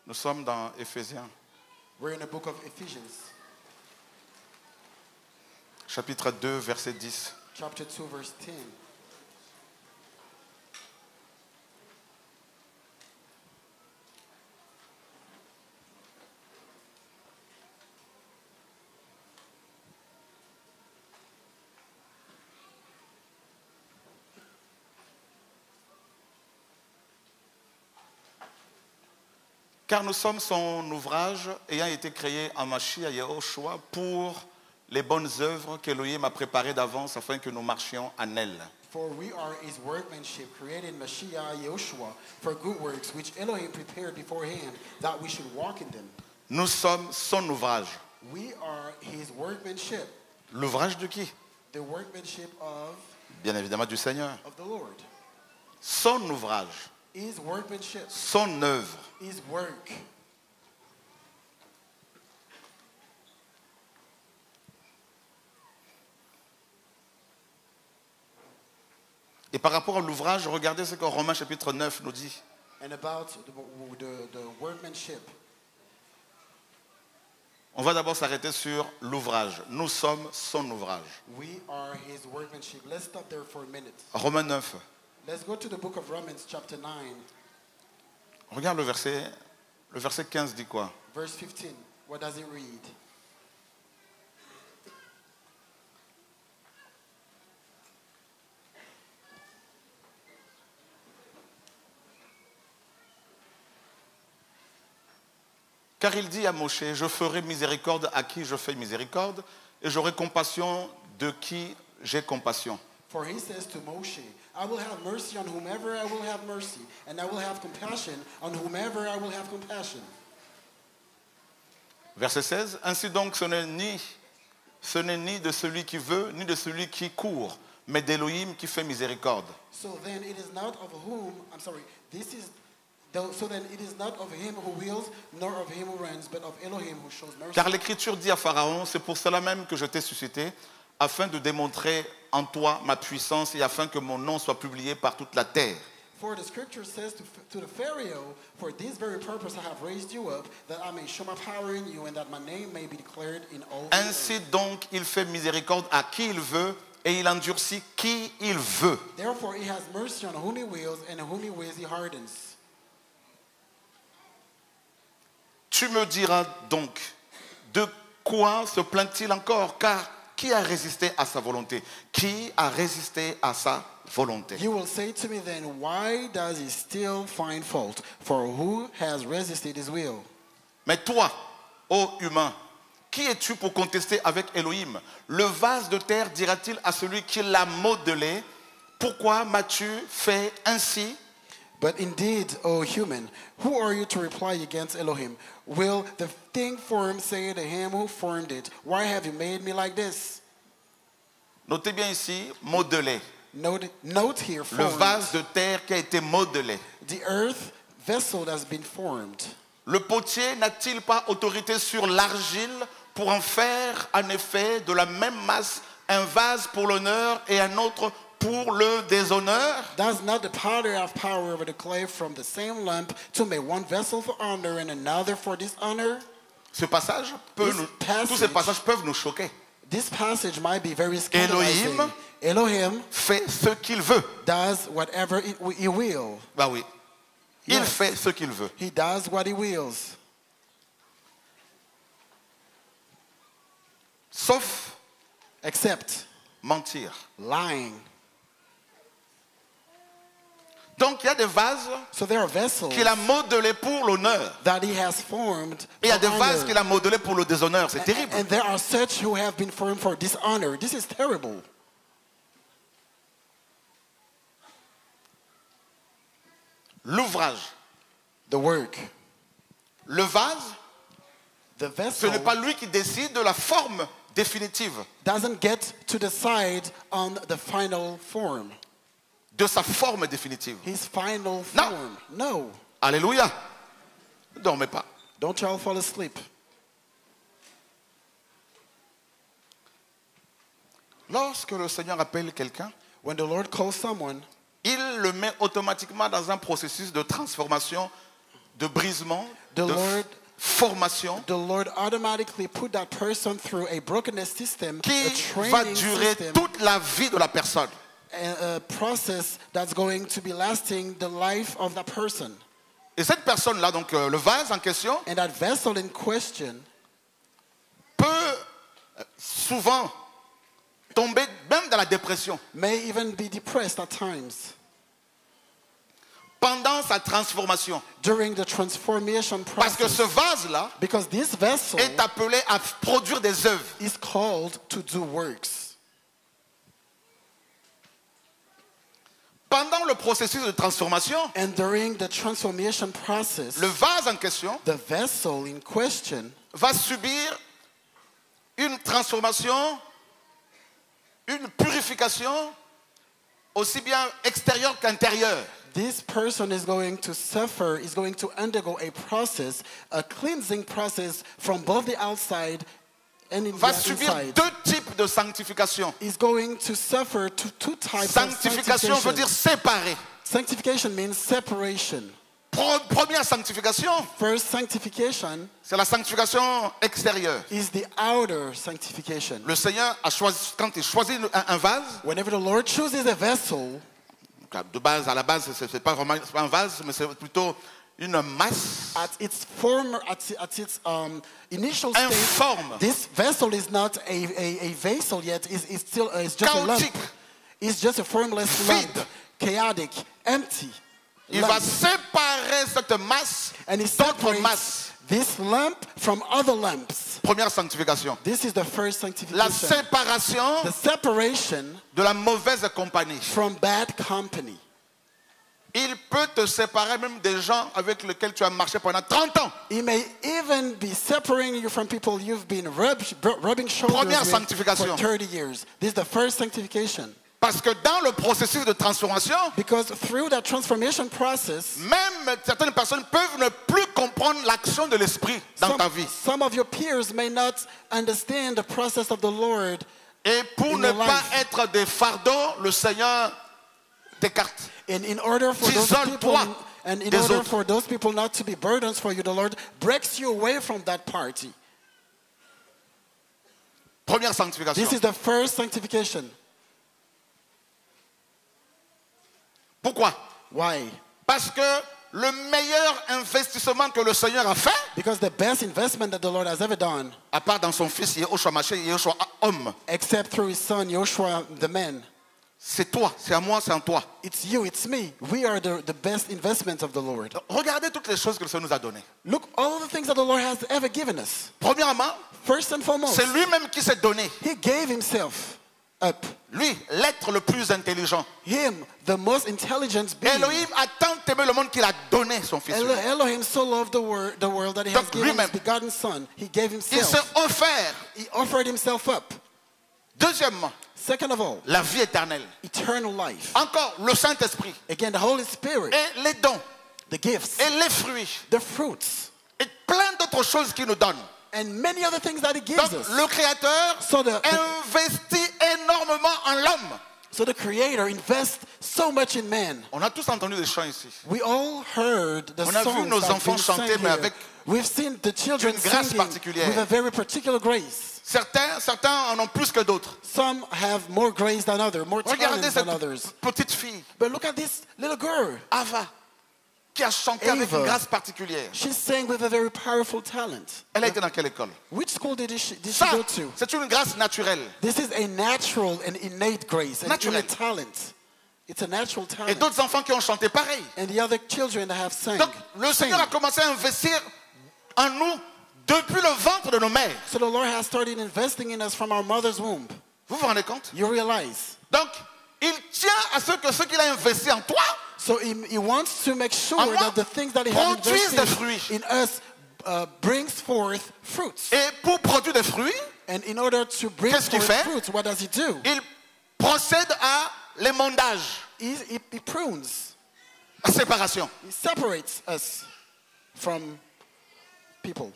Nous sommes dans Éphésiens, We're in the book of Ephesians, chapitre 2, verset 10. chapter 2, verse 10. Car nous sommes son ouvrage ayant été créé en Mashiach Yehoshua pour les bonnes œuvres qu'Élohim a préparées d'avance afin que nous marchions en elles. For we are his workmanship, created in Mashiach Yehoshua for good works, which Elohim prepared beforehand, that we should walk in them. Nous sommes son ouvrage. We are his workmanship. L'ouvrage de qui? The workmanship Bien évidemment du Seigneur. of the Lord. Son ouvrage, His workmanship, son œuvre. his work. Et par rapport à l'ouvrage, regardez ce que Romains chapitre 9 nous dit. And about the workmanship, On va d'abord s'arrêter sur l'ouvrage. Nous sommes son ouvrage. we are his workmanship. Let's stop there for a minute. Romains 9. Let's go to the book of Romans, chapter 9, Regarde le verset 15 dit quoi? verse 15. What does it read? Car il dit à Moshe, je ferai miséricorde à qui je fais miséricorde, et j'aurai compassion de qui j'ai compassion. For he says to Moshe, I will have mercy on whomever I will have mercy, and I will have compassion on whomever I will have compassion. Verset 16, ainsi donc ce n'est ni de celui qui veut, ni de celui qui court, mais d'Élohim qui fait miséricorde. So then it is not of whom, so then it is not of him who wills, nor of him who runs, but of Elohim who shows mercy. Car l'Écriture dit à Pharaon, c'est pour cela même que je t'ai suscité, afin de démontrer en toi ma puissance et afin que mon nom soit publié par toute la terre. For the scripture says to the Pharaoh, for this very purpose I have raised you up, that I may show my power in you, and that my name may be declared in all the Ainsi earth. donc il fait miséricorde à qui il veut et il endurcit qui il veut. Therefore he has mercy on whom he wills, and whom he wills he hardens. Tu me diras donc, de quoi se plaint-il encore? Car qui a résisté à sa volonté? Qui a résisté à sa volonté? You will say to me then, why does he still find fault? For who has resisted his will? Mais toi, ô humain, qui es-tu pour contester avec Elohim? Le vase de terre dira-t-il à celui qui l'a modelé, pourquoi m'as-tu fait ainsi? But indeed, O human, who are you to reply against Elohim? Will the thing formed say to him who formed it, why have you made me like this? Notez bien ici, modelé. Note here, Le formed. vase de terre qui a été modelé. The earth vessel that's been formed. Le potier n'a-t-il pas autorité sur l'argile pour en faire en effet de la même masse un vase pour l'honneur et un autre pour le déshonneur? Does not the potter have power over the clay from the same lump to make one vessel for honor and another for dishonor? Ce passage peut tous ces passages peuvent nous choquer. This passage might be very scandalizing. Elohim Fait ce qu'il veut. does whatever he will. Bah oui. Il Yes. fait ce qu'il veut. He does what he wills. Sauf Except mentir. lying. Donc il y a des vases So there are vessels qu'il a modelés pour l'honneur. that he has formed Et il y a for des vases honor. qu'il a modelés pour le déshonneur. C'est terrible. And there are such who have been formed for dishonor. This is terrible. L'ouvrage, The work. le vase, The ce vessel n'est pas lui qui décide de la forme définitive doesn't get to decide on the final form. de sa forme définitive. His final No. form. No. Alléluia. Ne dormez pas. Don't y'all fall asleep. Lorsque le Seigneur appelle quelqu'un, When the Lord calls someone, il le met automatiquement dans un processus de transformation de brisement, The de Lord- formation the Lord automatically put that person through a brokenness system, qui a va training durer system, toute la vie de la personne. a process that's going to be lasting the life of that person. Et cette personne-là, donc le vase en question, And that vessel in question peut souvent tomber même dans la dépression may even be depressed at times pendant sa transformation. during the transformation Parce que process. ce vase-là Because this vessel est appelé à produire des œuvres. is called to do works. Pendant le processus de transformation, And during the transformation process, le vase en question the vessel in question va subir une transformation, une purification, aussi bien extérieure qu'intérieure. this person is going to suffer, is going to undergo a process, a cleansing process from both the outside and in Va the subir inside. deux types de sanctification. Is going to suffer two types of Sanctification veut dire séparer. Sanctification means separation. Première sanctification, First sanctification c'est la sanctification extérieure. is the outer sanctification. Le Seigneur a choisi, quand il choisit un vase, Whenever the Lord chooses a vessel, de base, à la base, c'est pas vraiment c'est pas un vase, mais c'est plutôt une masse at its former, at its initial state, informe, this vessel is not a vessel yet. It's still it's just a lump. chaotique. It's just a formless Vide. lump, chaotic, empty. Il lump. va séparer cette masse And he d'autres separates masses. this lump from other lumps. Première sanctification. This is the first La sanctification. séparation The separation de la mauvaise compagnie. from bad company. Il peut te séparer même des gens avec lesquels tu as marché pendant 30 ans. It may even be separating you from people you've been rubbing shoulders Première with sanctification. for 30 years. This is the first sanctification. Parce que dans le processus de transformation, Because through that transformation process, même certaines personnes peuvent ne plus comprendre l'action de l'esprit dans ta vie. some of your peers may not understand the process of the Lord. Et pour In ne your pas life. être des fardeaux, le Seigneur t'écarte. And in order for those people, Isole-toi and in des order autres. for those people not to be burdens for you, the Lord breaks you away from that party. Première sanctification. This is the first sanctification. Pourquoi? Why? Parce que le meilleur investissement que le Seigneur a fait, Because the best investment that the Lord has ever done, à part dans son fils Yehoshua Mashiach, Yehoshua homme, except through his son Joshua the man, c'est toi, c'est à moi, c'est en toi. it's you, it's me. We are the best investment of the Lord. Regardez toutes les choses que le Seigneur nous a données. Look, all the things that the Lord has ever given us. Premièrement, First and foremost, c'est lui-même qui s'est donné. he gave himself up. Lui, l'être le plus intelligent. Him, the most intelligent being. Elohim a tant aimé le monde qu'il a donné son fils. Elohim so loved the world that he has Donc, given his lui-même. begotten son. He gave Il s'est himself. offert. He offered himself up. Deuxièmement, Second of all, la vie éternelle. eternal life. Encore, le Saint-Esprit. Again, the Holy Spirit, Et les dons. the gifts, Et les fruits. the fruits, Et plein d'autres choses qu'il nous donne. and many other things that he gives Donc, us. le Créateur So the investit énormément en l'homme. So the Creator invests so much in man. On a tous entendu des chants ici. We all heard the On a vu songs nos that have enfants been sung chanter, mais here. avec We've seen the children une grâce singing particulière. with a very particular grace. Certains en ont plus que d'autres. Some have more grace than others, more Regardez talent cette than others. petite fille, But look at this little girl. Ava, qui a chanté avec Ava. une grâce particulière. She sang with a very powerful talent. Elle a été dans quelle école? Which school did she Ça, go to? c'est une grâce naturelle. This is a natural and innate grace, an Naturel. innate talent. It's a natural Et talent. d'autres enfants qui ont chanté pareil. And the other children that have sang. Donc, le sing. Seigneur a commencé à investir en nous depuis le ventre de nos mères. So the Lord has started investing in us from our mother's womb. Vous vous rendez compte? You realize? Donc, il tient à ce qu'il a investi en toi So he wants to make sure En moi, that the things that he has produisent des invested fruits. in us brings forth fruits. Et pour produire des fruits, And in order to bring Qu'est-ce qu'il forth fait? fruits, what does he do? il procède à l'émondage, He prunes. à séparation. He separates us from people.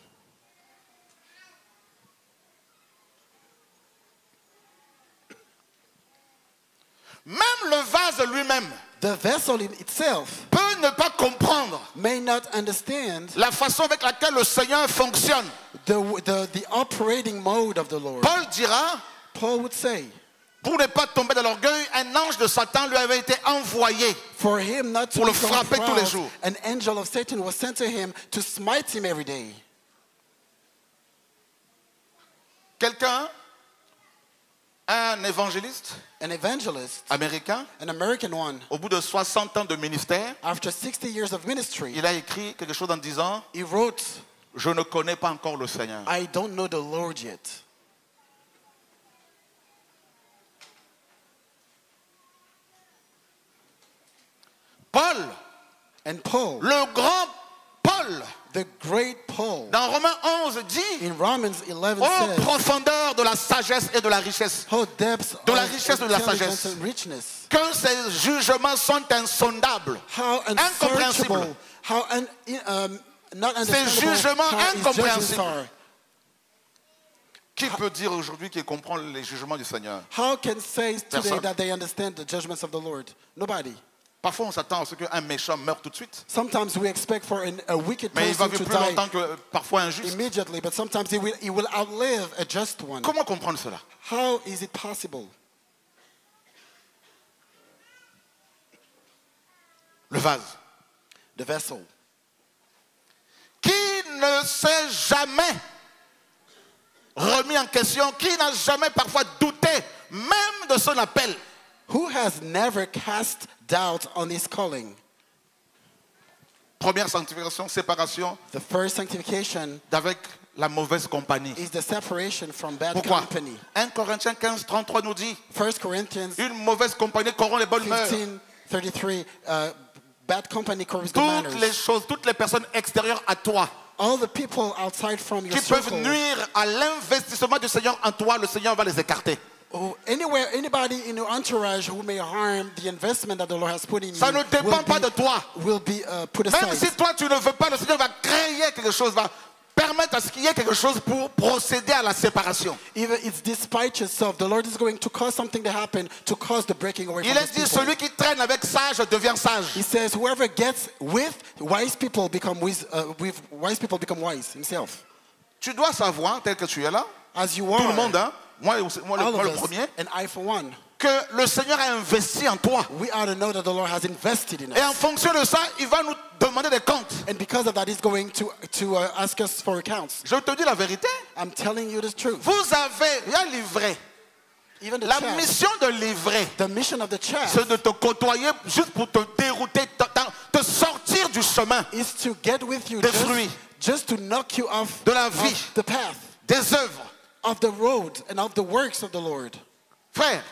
Même le vase lui-même The vessel in itself peut ne ne pas comprendre may not understand la façon avec laquelle le Seigneur fonctionne. the operating mode of the Lord. Paul dira, Paul would say, pour ne pas tomber dans l'orgueil, un ange de Satan lui avait été envoyé. for him not to Pour le become frapper tous les proud, jours. an angel of Satan was sent to him to smite him every day. Quelqu'un, un évangéliste An evangelist, américain, an American one, au bout de 60 ans de ministère, after 60 years of ministry, il a écrit quelque chose en disant, he wrote, je ne connais pas encore le Seigneur. I don't know the Lord yet. Paul, And Paul, le grand Paul, the great Paul, dans Romains 11 dit, in Romans 11 ô says, profondeur de la sagesse et de la richesse, how depths de la of richesse et de la intelligence sagesse. and richness, que ces jugements sont insondables, how incompréhensibles. unsearchable, how not Ces understandable jugements how his judgments incompréhensibles. are. Qui peut dire aujourd'hui qu'il comprend les jugements du Seigneur? How can say today Personne. that they understand the judgments of the Lord? Nobody. Parfois, on s'attend à ce qu'un méchant meure tout de suite. Sometimes we expect for a wicked Mais il va person vivre to plus die longtemps que parfois un juste. immediately, but sometimes he will outlive a just one. Comment comprendre cela? How is it possible? Le vase. The vessel. Qui ne s'est jamais remis en question, qui n'a jamais parfois douté même de son appel. Who has never cast doubt on his calling? Première sanctification, séparation The first sanctification d'avec la mauvaise compagnie. is the separation from bad Pourquoi? company. 1 Corinthiens 15, 33 nous dit, 1 Corinthians une mauvaise compagnie corrompt les bonnes mœurs. 15:33, bad company corrupts good Toutes les manners. choses, toutes les personnes extérieures à toi All the people outside from your qui peuvent circle, nuire à l'investissement du Seigneur en toi, le Seigneur va les écarter. anybody in your entourage who may harm the investment that the Lord has put in Ça you ne dépend pas de toi. will be put Même si aside. toi tu ne veux pas, le Seigneur va créer quelque chose, va permettre à ce qu'il y ait quelque chose pour procéder à la séparation. Even it's despite yourself, the Lord is going to cause something to happen to cause the breaking away Il from est his dit, people. celui qui traîne avec sage devient sage. He says, whoever gets with wise people become wise. With wise people become wise himself. Tu dois savoir, tel que tu es là, As you tout le are, monde, hein, moi all le of us, premier, and I for one, que le Seigneur a investi en toi. we ought to know that the Lord has invested in Et en us. fonction de ça, il va nous demander des comptes. And because of that, He's going to ask us for accounts. Je te dis la vérité. I'm telling you the truth. Vous avez, il y a livré. Even the La chaff, mission de livrer, the mission of the chaff c'est de te côtoyer juste pour te dérouter, te sortir du chemin, is to get with you des fruits, just to knock you off de la vie, the path, des œuvres. of the road, and of the works of the Lord. Frère,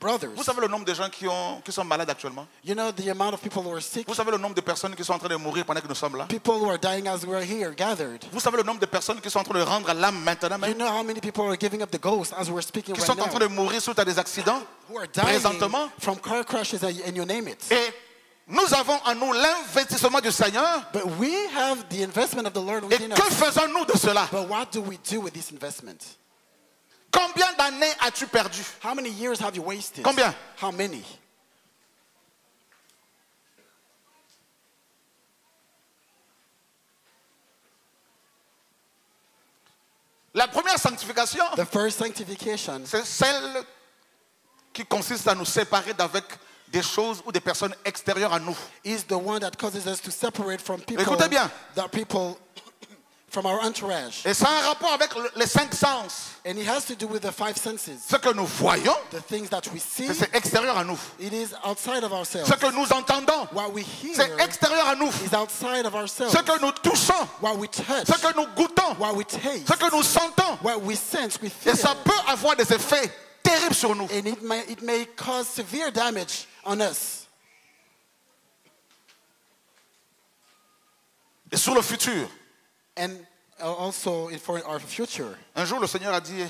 Brothers, vous savez le nombre de gens qui sont malades actuellement? you know the amount of people who are sick, Vous savez le nombre de personnes qui sont en train de mourir pendant que nous sommes là? people who are dying as we are here gathered. Vous savez le nombre de personnes qui sont en train de rendre à l'âme maintenant You même? know how many people are giving up the ghost as we're speaking Qui right sont en train de now? mourir suite à des accidents? Who are dying Présentement. from car crashes and you name it. Et nous avons en nous l'investissement du Seigneur. But we have the investment of the Lord Et within que us. faisons-nous de cela? But what do we do with this investment? Combien d'années as-tu perdu? How many years have you wasted? Combien? How many? La première sanctification, The first sanctification c'est celle qui consiste à nous séparer d'avec des choses ou des personnes extérieures à nous. is the one that causes us to separate from people, Écoutez bien. that people from our entourage. Et ça a un rapport avec les 5 sens. And it has to do with the five senses. Ce que nous voyons, The things that we see, c'est extérieur à nous. it is outside of ourselves. Ce que nous entendons, What we hear c'est extérieur à nous. is outside of ourselves. Ce que nous touchons, What we touch, ce que nous goûtons, what we taste, ce que nous sentons. what we sense, we Et feel. ça peut avoir des effets terribles sur nous. And it may cause severe damage on us. Et sur le futur. And also for our future. Un jour, le Seigneur a dit,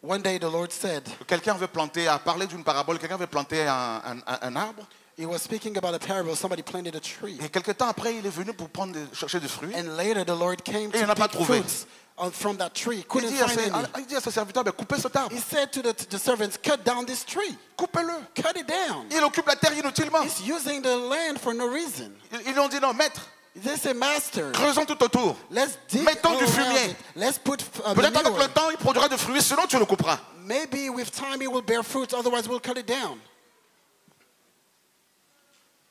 One day the Lord said, quelqu'un avait planté, a parlé d'une parabole, quelqu'un avait planté un arbre. he was speaking about a parable, somebody planted a tree. Et quelque temps après, il est venu pour chercher des fruits. And later the Lord came Et il to n'a pas pick trouvé. fruits. from that tree. Il Couldn't dit à find any. il dit à ses serviteurs, ben, coupez cet arbre. He said to the servants, cut down this tree. Coupez-le. Cut it down. Il occupe la terre inutilement. He's using the land for no reason. Ils lui ont dit non, maître, They say, Master, creusons tout autour. let's dig Mettons all du around fumier. it. Let's put Peut-être avec manure. le temps, il produira du fruit, sinon tu le couperas. Maybe with time it will bear fruit, otherwise we'll cut it down.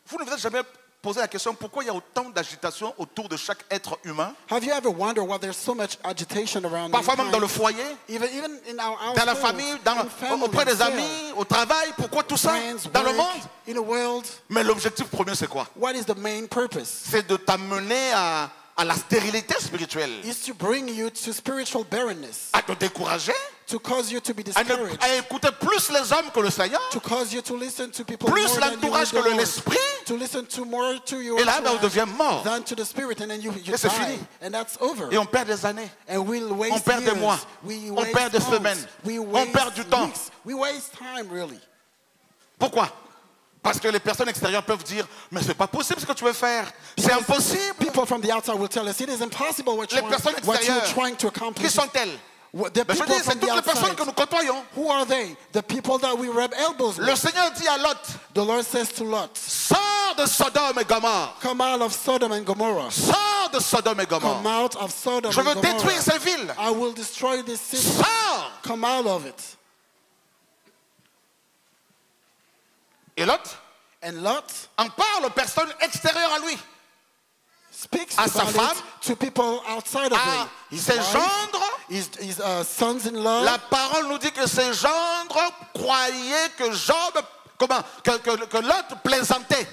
Vous ne vous êtes jamais posé la question pourquoi il y a autant d'agitation autour de chaque être humain, Have you ever wondered why there's so much agitation around parfois même dans le mankind? foyer, Even in our dans la household, famille, in family, auprès des cell, amis, au travail, pourquoi tout ça friends, dans le work, monde? in the world? Mais l'objectif premier c'est quoi? What is the main purpose? C'est de t'amener à la stérilité spirituelle, Is to bring you to spiritual barrenness, à te décourager, to cause you to be à discouraged, écouter plus les hommes que le Seigneur, to cause you to listen to people plus more than you l'entourage que would the Lord, l'esprit, to listen to more to your et là ben, on devient mort. than to the spirit, and then you Et c'est die, fini. and that's over. Et on perd des années, And we'll waste on perd des years. mois, We on waste perd des months. semaines, We on waste perd du temps. weeks. We waste time, really. Pourquoi? Parce que les personnes extérieures peuvent dire mais c'est pas possible ce que tu veux faire, c'est Because impossible. People from the outside will tell us it is impossible what Les personnes you're extérieures, trying to qui accomplish. sont-elles? The Ben, je people dis, c'est from toutes the les personnes outside. que nous côtoyons. Who are they? The people that we rub elbows Le with. Seigneur dit à Lot, The Lord says to Lot, sors de Sodome et Gomorrhe, come out of Sodom and Gomorrah. sors de Sodome et Come Gomorrhe. out of Sodom Je and veux détruire Gomorrah. ces villes. I will destroy this city. Sors. Come out of it. Et Lot And Lot en parle aux personnes extérieures à lui, speaks à sa about femme, it to people outside of à him. ses wife, gendres. his sons-in-law. La parole nous dit que ses gendres croyaient que Job, que Lot plaisantait.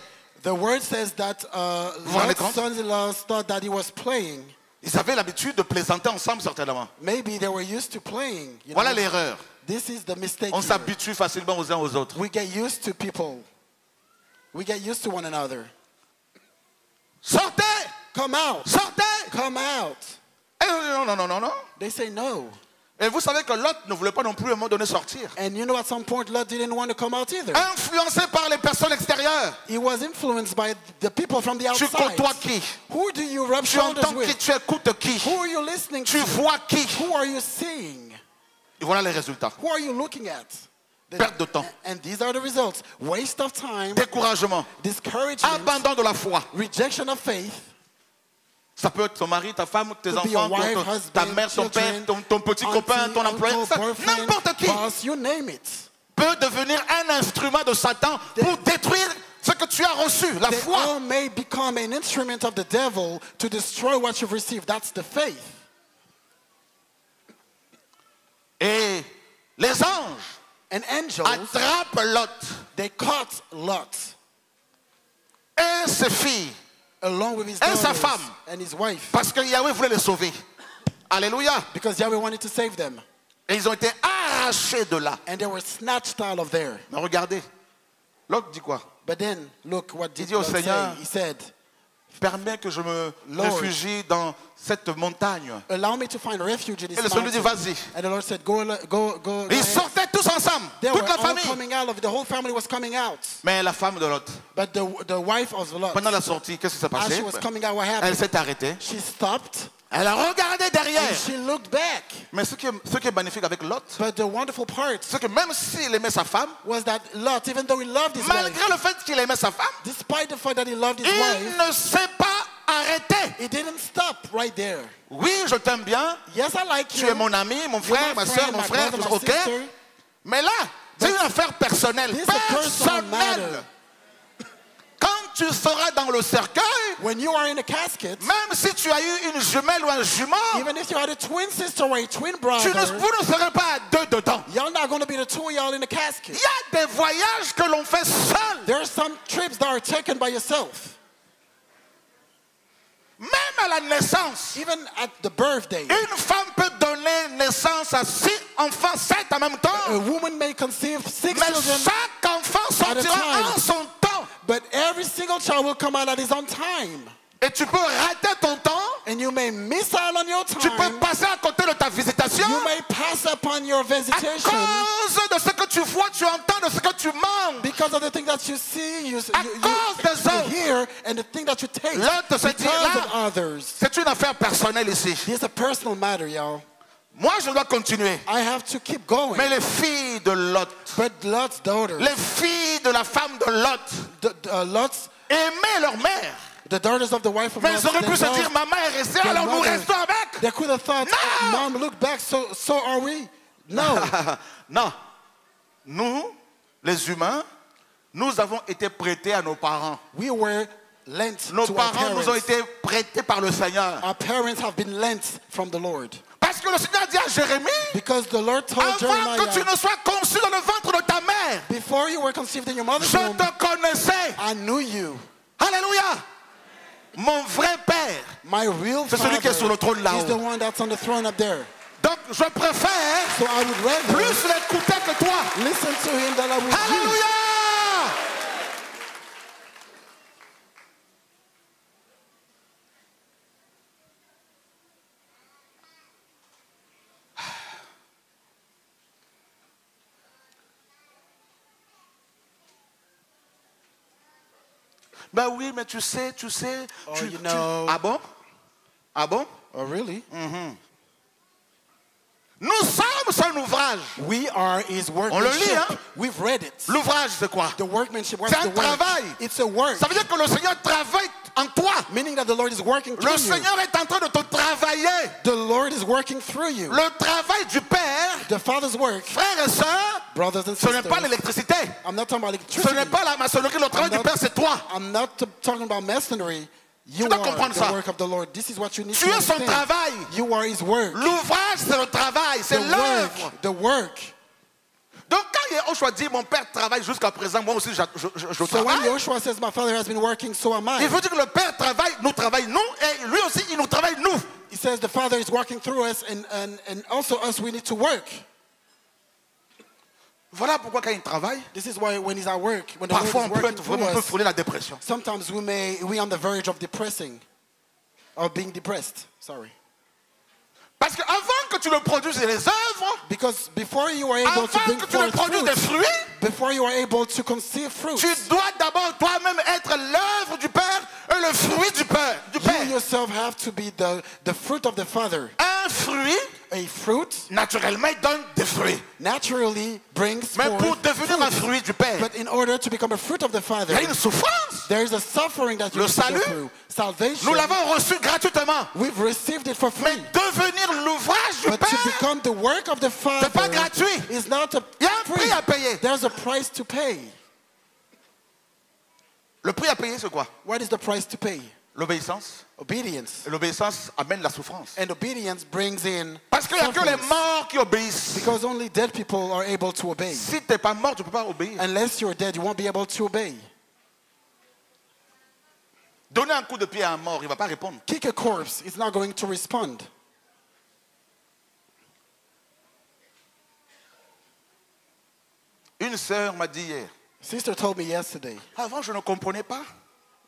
The word says that Vous vous rendez Lot's compte? sons-in-law thought that he was playing. Ils avaient l'habitude de plaisanter ensemble certainement. Maybe they were used to playing. You Voilà know? l'erreur. This is the mistake. On here. s'habitue facilement aux uns aux autres. We get used to people. We get used to one another. Sortez! Come out. Sortez! Come out. Et non, non, non, non, non. They say no. Et vous savez que Lot ne voulait pas non plus à un moment donné sortir. And you know, at some point, Lot didn't want to come out either. Influencé par les personnes extérieures. He was influenced by the people from the Tu outside. côtoies qui? Who do you rub Tu shoulders entends qui? with? Tu écoutes qui? Who are you listening Tu to? vois qui? Who are you seeing? Et voilà les résultats. Who are you looking at? Perte de temps. And these are the results. Waste of time, Découragement. discouragement, Abandon de la foi. rejection of faith. Ça peut être ton mari, ta femme, tes Could be your enfants, wife, ta husband, mère, ton père, children, ton petit copain, auntie, ton employé. uncle, boyfriend, N'importe qui boss, you name it. peut devenir un instrument de Satan pour détruire ce que tu as reçu, la They foi. all may become an instrument of the devil to destroy what you've received. That's the faith. Et les anges And angels, attrapent Lot they caught Lot et ses filles along with his et sa daughters femme and his wife parce que Yahweh voulait les sauver. Alléluia. because Yahweh wanted to save them. Et ils ont été arrachés de là. And they were snatched out of there. Mais regardez, Lot dit quoi? But then, look what did dit au Lot say. Seigneur, He said, Permets que je me Lord, réfugie dans cette montagne. allow me to find refuge in this Et le Seigneur lui dit, mountain. vas-y. And the Lord said, go Ils ahead. sortaient tous ensemble, They were toute la all famille. coming out of it. The whole family was coming out. Mais la femme de Lot, But the wife of Lot, pendant la sortie, qu'est-ce qui s'est as passé? she was coming out, what Elle happened? s'est arrêtée. She stopped Elle a regardé derrière. and she looked back. Mais ce qui est magnifique avec Lot, But the wonderful part c'est que même s'il aimait sa femme, was that Lot, even though he loved his wife, malgré le fait qu'il aimait sa femme, despite the fact that he loved his il wife, ne s'est pas arrêté. he didn't stop right there. Oui, je t'aime bien. Yes, I like Tu you. es mon ami, mon You're frère, my ma soeur, friend, mon my frère, brother, tout my ok. sister. Mais là, c'est une affaire personnelle. This is a personal matter. Personnelle. Quand tu seras dans le cercueil, When you are in a casket, même si tu as eu une jumelle ou un jument, even if you had a twin sister or a twin brother, vous ne serez pas à deux dedans. y'all not going to be the two of y'all in the casket. Il y a des voyages que l'on fait seul. There are some trips that are taken by yourself. Même à la naissance, Even at the birthday, une femme peut donner naissance à 6 enfants, 7 en même a temps. woman may conceive 6 Mais children, chaque enfant at a sortira time. en son temps. but every single child will come out at his own time. Et tu peux rater ton temps And you may miss out on your Tu peux time. passer à côté de ta visitation. You may pass upon your À visitation cause de ce que tu vois, tu entends, de ce que tu manques. because of the thing that you see, you cause des autres. hear, and the thing that you taste L'autre se dit, because là, of others. c'est une affaire personnelle ici. It's a personal matter, y'all. Moi, je dois continuer. I have to keep going. Mais les filles de Lot, But Lot's daughters, les filles de la femme de Lot, Lot's, aimaient leur mère. the daughters of the wife of Mais Lot, ils auraient pu se they dire, loved maman est restée, their alors nous mother. restons avec. They could have thought, No! Mom, look back, so are we? No. Non. Nous, les humains, nous avons été prêtés à nos parents. We were lent Nos to our parents nous ont parents. été prêtés par le Seigneur. Our parents have been lent from the Lord. Parce que le Seigneur dit à Jérémie, Because the Lord told avant que tu Jeremiah, ne sois conçu dans le ventre de ta mère, before you were conceived in your mother's je womb, te connaissais. I knew you. Alléluia. Mon vrai père. My real C'est celui qui est sur le trône father is the là-haut. one that's on the throne up there. Donc je préfère So I would rather plus l'écouter que toi. listen to him than I would you. Alléluia. Ben oui, mais tu sais. Oh, you know. Ah bon? Ah bon? Oh, really? Nous sommes son ouvrage. We are his On le workmanship. lit, hein? We've read it. L'ouvrage, c'est quoi? The workmanship. What's C'est the un work? travail. It's a work. Ça veut dire que le Seigneur travaille en toi. Meaning that the Lord is working through Le you. Seigneur est en train de te travailler. The Lord is working through you. Le travail du Père, The Father's work, frères et sœurs, brothers and ce n'est sisters. pas l'électricité. I'm not talking about Ce electricity. n'est pas la maçonnerie. Le travail I'm du not- Père, c'est toi. I'm not talking about masonry. You dois are comprendre the ça. work of the Lord. This is what you need Tu to es son understand. travail. You are his work. L'ouvrage, c'est le travail, c'est The l'œuvre. work. The work. Donc quand Yahushua dit, mon Père travaille jusqu'à présent, moi aussi je So when travaille. Joshua says, my father has been working, so am Il I. veut dire que le Père travaille, nous, et lui aussi, il nous travaille, nous. He says the Father is working through us, and also us, we need to work. Voilà pourquoi quand il travaille, This is why when he's at work, when the Lord parfois is on peut working être through vraiment un peu us, frôler la dépression. sometimes we on the verge of depressing, or being depressed. Sorry. Parce qu'avant que tu ne produises les œuvres, Because before you are able to avant bring que tu ne forth produises des fruit, fruits, before you are able to conceive fruit, tu dois d'abord toi-même être l'œuvre du Père et le fruit du Père. you yourself have to be the fruit of the Father. Un fruit, A fruit naturellement, il donne des fruits. naturally brings Mais pour forth devenir un fruit. fruit du Père, But in order to become a fruit of the il Father, y a une souffrance. there is a suffering that you Le need to go salut, through. Salvation, Nous l'avons reçu gratuitement. we've received it for Mais free. devenir l'ouvrage du But to Père, become the work of the Father pas gratuit. is not a il y a un free. prix à payer. There's a price to pay. Le prix à payer, c'est quoi? What is the price to pay? L'obéissance. Obedience. Et l'obéissance amène la souffrance. And obedience brings in Parce qu'il n'y a que les sufferings. morts qui obéissent. Because only dead people are able to obey. Si tu n'es pas mort, tu ne peux pas obéir. Unless you're dead, you won't be able to obey. Donner un coup de pied à un mort, il ne va pas répondre. Kick a corpse, it's not going to respond. Une sœur m'a dit hier, Sister told me yesterday. avant je ne comprenais pas.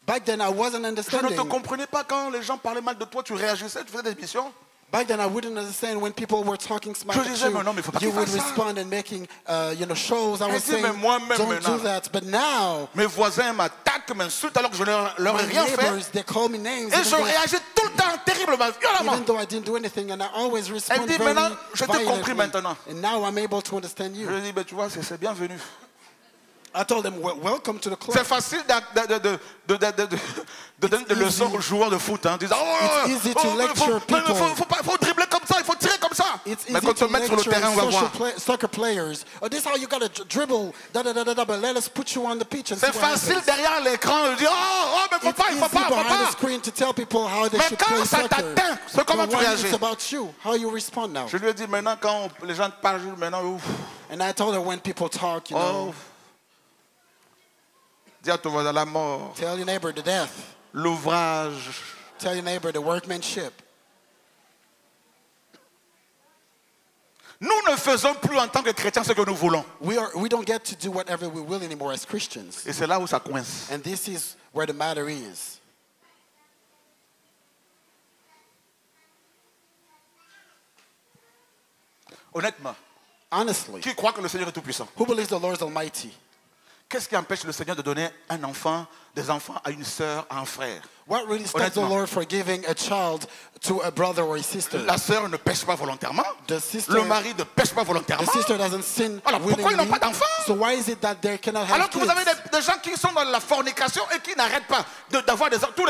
Back then I wasn't Je ne understanding. te comprenais pas quand les gens parlaient mal de toi, tu réagissais, tu faisais des missions. Back then I wouldn't understand when people were talking smack Je at disais, you. mais non, mais faut pas You qu'il would fasse ça. respond and making shows. I Elle was dit, saying, mais moi-même don't maintenant. do that. But now, Mes voisins m'attaquent, m'insultent alors que je ne leur ai my rien fait. neighbors, they call me names. Et je réagis tout le temps terriblement, violemment. Even though I didn't do anything, and I always respond Elle dit, very maintenant, je t'ai compris violently. maintenant. And now I'm able to understand Je you. lui ai dit, ben, tu vois, c'est bienvenu. I told them, welcome to the club. C'est facile de donner des leçons aux joueurs de foot. Hein, disant, It's easy to lecture people. faut dribbler comme ça, il faut tirer comme ça. It's Mais easy quand to on met sur le lecture terrain, on va voir. soccer players. Oh, this is how you gotta dribble. But let us put you on the pitch and see C'est what facile happens. derrière l'écran de dire, mais faut It's pas, il easy faut pas, behind the faut pas. screen to tell people how they Mais should quand play ça soccer. t'atteint, c'est comment But tu when réagis. it's about you, how you respond now. Je lui ai dit, maintenant, quand les gens parlent, je dis, maintenant, ouf. And I told her when people talk, you know, Oh. Dis à ton voisin, la mort, tell your neighbor the death. l'ouvrage. Tell your neighbor the workmanship. Nous ne faisons plus en tant que chrétiens ce que nous voulons. We don't get to do whatever we will anymore as Christians. Et c'est là où ça coince. And this is where the matter is. Honnêtement, Honestly, qui croit que le Seigneur est tout-puissant? who believes the Lord is Almighty? Qu'est-ce qui empêche le Seigneur de donner un enfant, des enfants à une sœur, à un frère? What really stops the Honnêtement. Lord for giving a child to a brother or a sister? La sœur ne pêche pas volontairement. The sister, Le mari ne pêche pas the volontairement. sister doesn't sin Alors, pourquoi ils n'ont willingly. pas d'enfants? So why is it that they cannot have Alors que vous kids? avez des gens qui sont dans la fornication et qui n'arrêtent pas d'avoir des enfants. Tous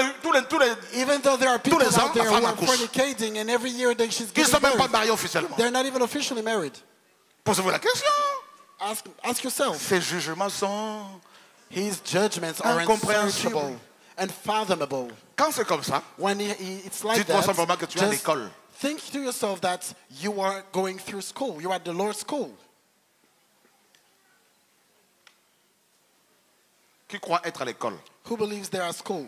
les, Even though there are people les ans, out there la who femme are accouche. fornicating and every year she's qui ne giving sont même pas birth, mariés officiellement. they're not even officially married. Posez-vous la question. Ask yourself. Ces jugements sont... His judgments are Incompréhensible. unsearchable and fathomable. Quand c'est comme ça, When it's like dites-toi that, simplement que tu es à just l'école. think to yourself that you are going through school. You're at the Lord's school. Qui croit être à l'école? Who believes they're at school?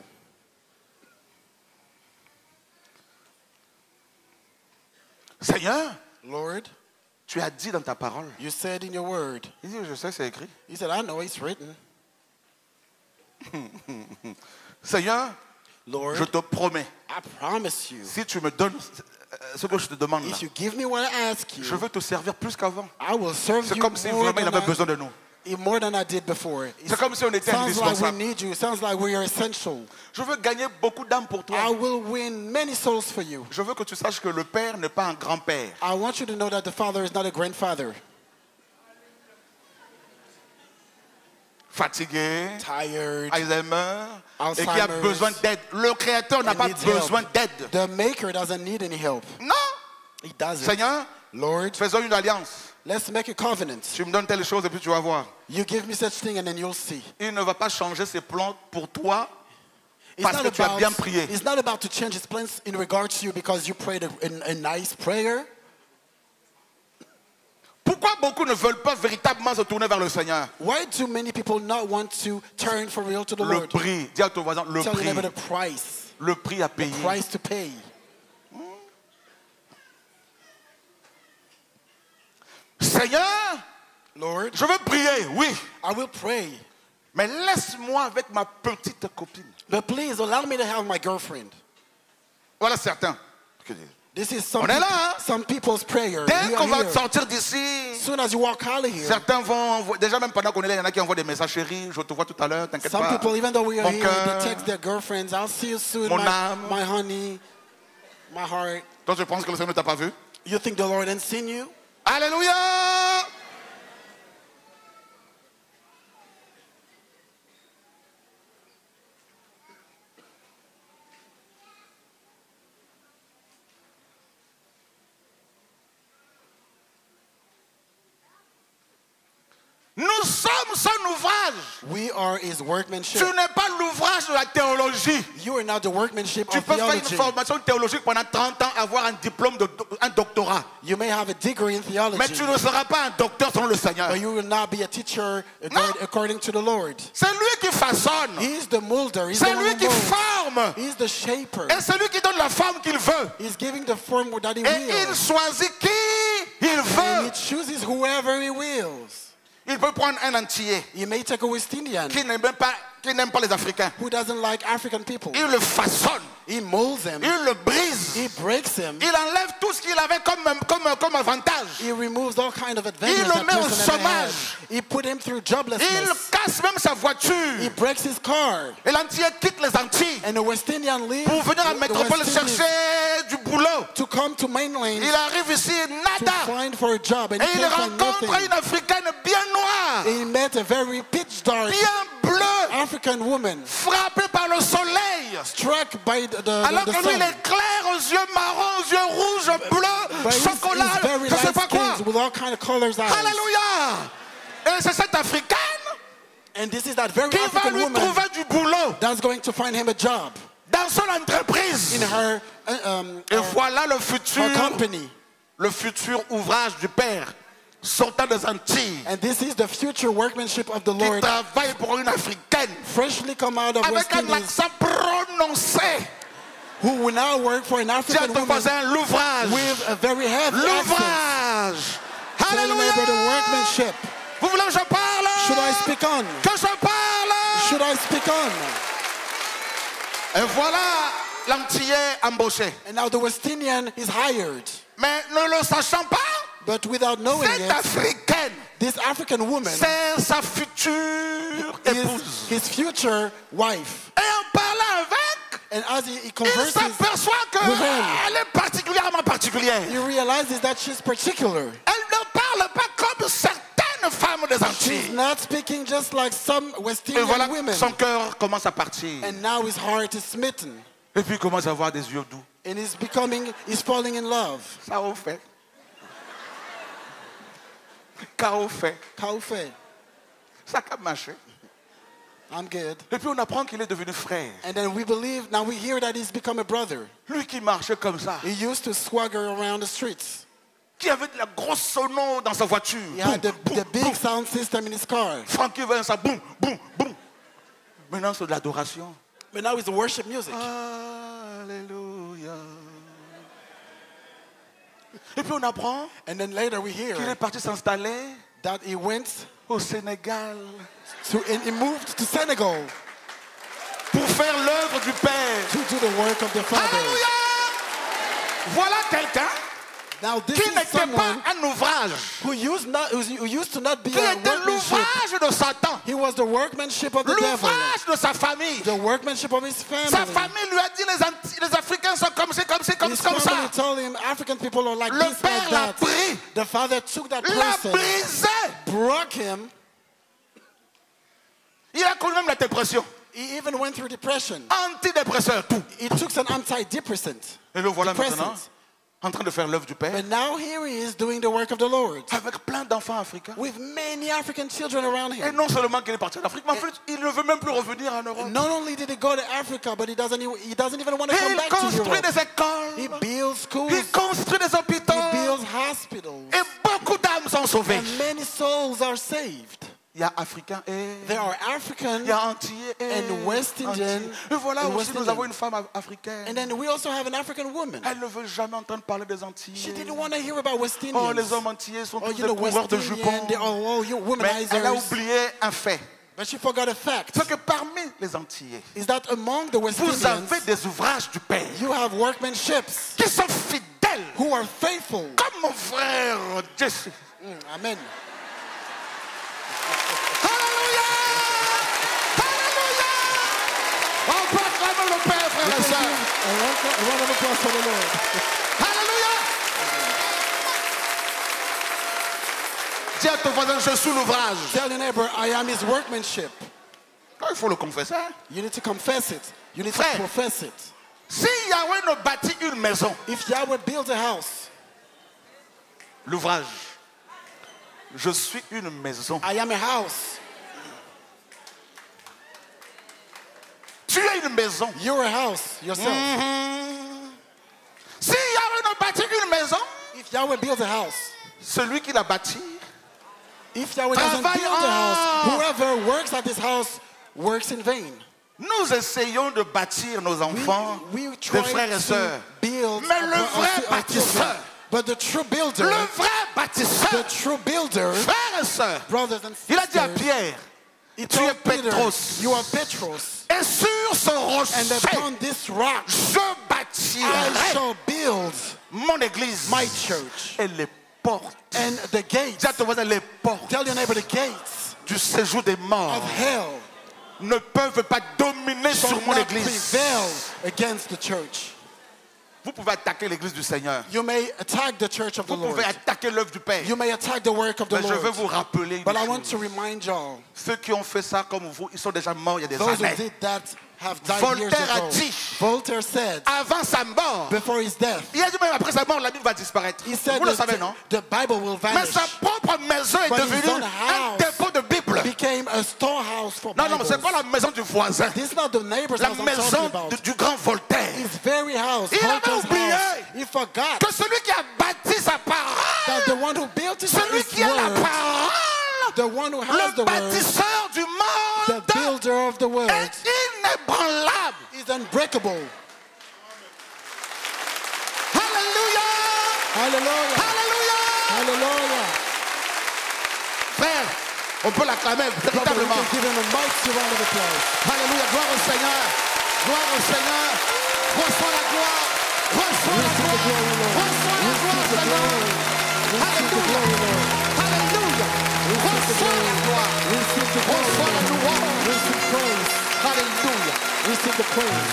Seigneur, Lord, tu as dit dans ta parole. you said in your word. Il dit, je sais, c'est écrit. He said, I know it's written. Seigneur, Lord, je te promets, I promise you, si tu me donnes ce que je te demande là, if you give me what I ask je you, veux te servir plus qu'avant. I will serve C'est you comme si more vraiment il avait besoin than, de nous. more than I did before. C'est comme si on était Sounds like we indispensable. need you. Sounds like we are essential. Je veux gagner beaucoup d'âmes pour toi. I will win many souls for you. Je veux que tu saches que le Père n'est pas un grand-père. I want you to know that the Father is not a grandfather. Fatigué, Tired, Alzheimer, et qui a Alzheimer's, besoin d'aide. Le Créateur n'a and pas needs besoin help. d'aide. The Maker doesn't need any help. Non. He doesn't. Seigneur, Lord, faisons une alliance. let's make a covenant. Tu me donnes telle chose et puis tu vas voir. You give me such thing and then you'll see. Il ne va pas changer ses plans pour toi It's parce not que tu as bien prié. It's not about to change his plans in regards to you because you prayed a nice prayer. Pourquoi beaucoup ne veulent pas véritablement se tourner vers le Seigneur? Why do many people not want to turn for real to the Le Lord? prix. Dis à ton voisin, le Tell your prix. neighbor the price. Le prix à payer. Price to pay. Seigneur, Lord, je veux prier, oui. I will pray. Mais laisse-moi avec ma petite copine. But please allow me to have my girlfriend. Voilà certains. This is On est là, hein? some people's prayer. Dès We are qu'on va here. sortir d'ici, As soon as you walk out of here, certains vont envoyer, déjà même pendant qu'on est là, il y en a qui envoient des messages, chérie, je te vois tout à l'heure, t'inquiète some pas. people, even though we are Mon here, cœur, they text their girlfriends, I'll see you soon, mon âme. my honey, my heart. Toi, je pense que le Seigneur ne t'a pas vu. You think the Lord hasn't seen you? Alléluia! Nous sommes son ouvrage. We are his workmanship. Tu n'es pas l'ouvrage de la théologie. You are not the workmanship Tu of peux faire une theology. formation théologique pendant 30 ans, avoir un diplôme, un doctorat. You may have a degree in theology, Mais tu ne seras pas un docteur selon le Seigneur. but you will not be a teacher Non. according to the Lord. C'est lui qui façonne. He's the molder. He's the C'est one lui who qui molds. forme. He's the shaper. Et c'est lui qui donne la forme qu'il veut. He's giving the form that he Et il wills. choisit qui il And he veut. chooses whoever he wills. Il peut prendre un entier He may take a West Indian qui n'aime pas les Africains. who doesn't like African people. Il le façonne. He molds him. Il le brise. He breaks him. Il enlève tout ce qu'il avait comme avantage. He removes all kind of advantages Il le that met au person ever had. chômage. He put him through Il joblessness. casse même sa voiture. He breaks his car. Et l'entier quitte les Antilles And the West Indian leaves pour venir à the métropole West Indies chercher du boulot. to come to mainland Il arrive ici, to nada. find for a job. And Et he il can't find rencontre nothing. une Africaine bien noire, He met a very pitch dark bien bleue, African woman frappée par le soleil. struck by the Alors que lui, sun. il est clair, aux yeux marrons, aux yeux rouges, bleus, But he's chocolat, very je sais light pas quoi. skinned with all kind of colors eyes. Alléluia. Et c'est cette Africaine And this is that very qui va African lui woman trouver du boulot that's going to find him a job dans son entreprise. in her Et voilà le futur, her company. le futur ouvrage du Père sortant des Antilles And this is the future workmanship of the qui Lord, travaille pour une Africaine freshly come out of West avec un Indies, accent prononcé. who will now work for an Dis à African ton woman voisin, l'ouvrage. with a very heavy accent. L'ouvrage. Tell your Alléluia. neighbor the workmanship. Vous voulez que je parle? Should I speak on? Que je parle? Should I speak on? Et voilà l'antillais embauché. And now the West Indian is hired. Mais ne le sachant pas, But without knowing cette it, Africaine, this African woman c'est sa future is épouse. his future wife. Et en parlant avec, And as he il converses, s'aperçoit with him. qu'elle est particulièrement particulière. he realizes that she's particular. Elle ne parle pas comme certaines femmes des She's Antilles. not speaking just like some West Et voilà, Indian women. son cœur commence à partir. And now his heart is smitten. Et puis il commence à avoir des yeux doux. And he's falling in love. Ça au fait. Car au fait. Kaufe, Ça a marché. I'm good. Et puis on apprend qu'il est devenu frère. And then now we hear that he's become a brother. Lui qui marchait comme ça. He used to swagger around the streets. Qui avait de la grosse sono dans sa voiture. He had the Boum, big boum. sound system in his car. Francky Vincent, boum, boum, boum. Maintenant c'est de l'adoration. But now it's worship music. Alléluia. Et puis on apprend And then later we qu'il est hear parti s'installer that he went au Sénégal and he moved to Senegal pour faire l'œuvre du Père. to do the work of the Father. Alléluia. Voilà quelqu'un Now this qui is n'était someone pas un ouvrage, who used to not be qui a était workmanship. l'ouvrage de Satan, He was the workmanship of the devil. l'ouvrage de sa famille. The workmanship of his Sa family. famille lui a dit les Africains sont comme c'est, comme c'est, comme His comme ça. family told him African people are like Le this, père like l'a that. pris, The father took that l'a person, brisé. broke him. Il a connu même la dépression. He even went through depression. Antidépresseur, tout. He took some antidepressant. Et le voilà maintenant Depressants. en train de faire l'œuvre du Père But now here he is doing the work of the Lord avec plein d'enfants africains. with many African children around Et him. non seulement qu'il est parti en Afrique, mais en fait, il ne veut même plus revenir en Europe. Not only did he go to Africa, but he doesn't even want to Et come il back to construit Europe. des écoles, He builds schools. il construit des hôpitaux, He builds hospitals. et beaucoup d'âmes sont sauvées. And many souls are saved. Il y a Africains et There are il African, y a Antillais et and West Indian, Antillais. Et voilà and aussi, West nous Indian. avons une femme africaine. and then we also have an African woman. Elle ne veut jamais entendre parler des She Antillais. didn't want to hear about West Oh, Indians. les hommes antillais sont Oh, tous you des know, West coureurs de Indian, jupons. you Mais elle a womanizers. oublié un fait. But she forgot a fact. C'est que parmi les Antillais, Is that among the West vous Indians, avez des ouvrages du Père you have workmanships qui sont fidèles. who are faithful. Comme mon frère Jesse. Amen. Alléluia! Alléluia! On peut acclamer le Père, frère et sœur. A round of applause for the Lord. Alléluia! Dis à ton voisin, je suis l'ouvrage. Tell your neighbor, I am his workmanship. Il faut le confesser. You need to confess it. You need Frère. to profess it. Si Yahweh ne bâtit une maison, If Yahweh builds a house, l'ouvrage, je suis une maison. I am a house. Tu es une maison. You're a house yourself. Si Yahweh ne bâtit une maison, If Yahweh builds a house, celui qui l'a bâti, if Yahweh doesn't Travaille build a house, en. whoever works at this house works in vain. nous essayons de bâtir nos enfants, We try des frères et to sœurs. build Mais le vrai our bâtisseur, children. But the true builder, le vrai bâtisseur, the true builder, frères et sœurs, brothers and il a dit à sisters, Pierre, he tu es told Peter, Petros. you are Petros, et sur ce and rocher, upon this rock je I bâtirai shall build mon église. my church. Et les portes, And the gates, dis à ton voisin, les portes tell your neighbor, the gates du séjour des morts of hell ne peuvent pas dominer shall sur mon not église. prevail against the church. Vous pouvez attaquer l'église du Seigneur. You may attack the church of the Vous Lord. pouvez attaquer l'œuvre du Père. You may attack the work of the Mais je veux Lord. vous rappeler une But I chose. want to remind y'all, Ceux qui ont fait ça comme vous, ils sont déjà morts il y a des those who années. did that have died years Voltaire a ago. dit, Voltaire said, avant sa mort, before his death, il a dit même après sa mort, la Bible va disparaître. he said Vous le that savez, non? the Bible will Mais vanish. sa propre maison est But his devenue own un house dépôt de Bible. became a storehouse for Non, non, Bibles. c'est pas la maison du voisin. This is not the neighbor's La house I'm maison talking about. du grand Voltaire. His very house, Il avait Voltaire's oublié house. He forgot que celui qui a bâti sa that parole, the one who built it celui is qui a la word, parole, the one who has le the word, bâtisseur du the monde, builder of the world, est inébranlable. is unbreakable. Alléluia! Hallelujah. Alléluia! Hallelujah. Frère, on peut l'acclamer Brother, we véritablement. can give him a mighty round of applause. Alléluia, gloire au Seigneur. Gloire au Seigneur. Reçois la gloire. Reçois la Receive the gloire. glory, Lord. Reçois la gloire, Receive the Seigneur. glory. Receive the Alléluia. Reçois la gloire. Receive the Reçois la glory. louange. Receive praise. Alléluia. Receive the praise.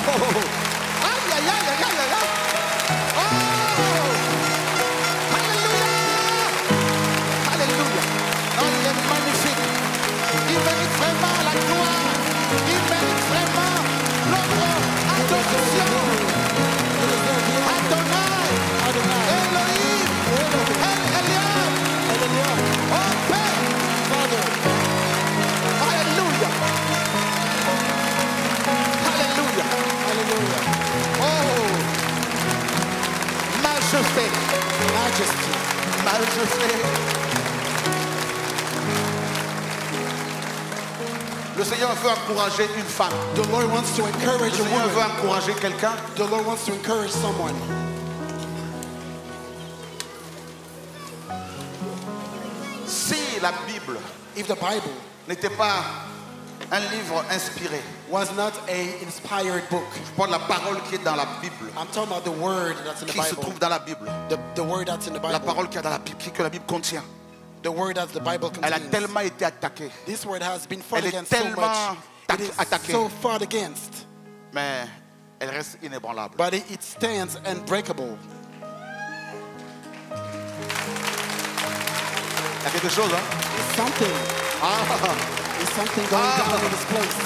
Oh, oh, oh. Aïe, aïe, aïe, aïe, aïe, aïe. Oh! Alléluia. Alléluia. Oh, il est magnifique. Il mérite vraiment la gloire. Il mérite vraiment notre adoration. Adonai. Elohim. El Eliab. Oh, Père. Alléluia. Alléluia. Hallelujah. Oh. Majesté. Majesty. Majesté. Le Seigneur veut encourager une femme. The Lord wants to encourage Le a Seigneur veut woman. encourager quelqu'un. The Lord wants to encourage someone. Si la Bible If the Bible n'était pas un livre inspiré, was not a inspired book, je parle de la parole qui est dans la Bible, I'm talking about the word that's in the qui se Bible. trouve dans la Bible, The word that's in the la Bible. parole qui est dans la Bible, que la Bible contient. The word that the Bible Elle a contains. tellement été attaquée, This word has been fought Elle est against so tellement much. It is attaquée. so fought against. mais elle reste inébranlable. But it stands unbreakable. Il y a quelque chose, hein? It's something. Ah. It's something going down in this place.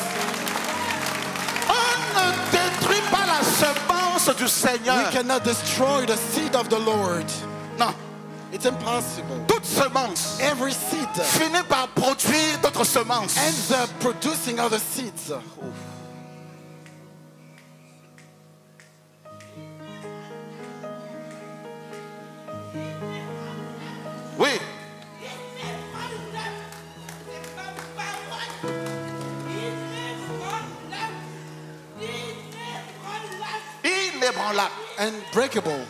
On ne détruit pas la semence du We Seigneur. cannot destroy the seed of the Lord. Non, It's impossible. toute semence Every seed finit par produire d'autres semences. ends up producing other seeds. Oui, inébranlable. Unbreakable,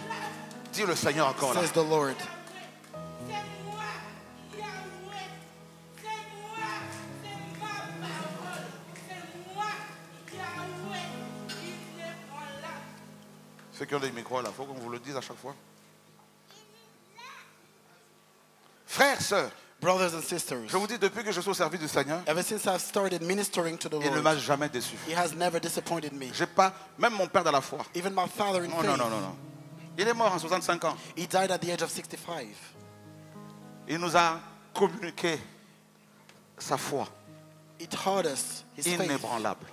Dis le Seigneur encore là. says the Lord. Ceux qui ont des micros là, il faut qu'on vous le dise à chaque fois. Frères, sœurs, Brothers and sisters, je vous dis depuis que je suis au service du Seigneur, ever since I've started ministering to the il ne Lord, m'a jamais déçu. He has never disappointed me. J'ai pas, même mon père dans la foi. Even my father in Non, faith, non, non, non, non. Il est mort en 65 ans. he died at the age of 65. Il nous a communiqué sa foi He taught us his faith, inébranlable.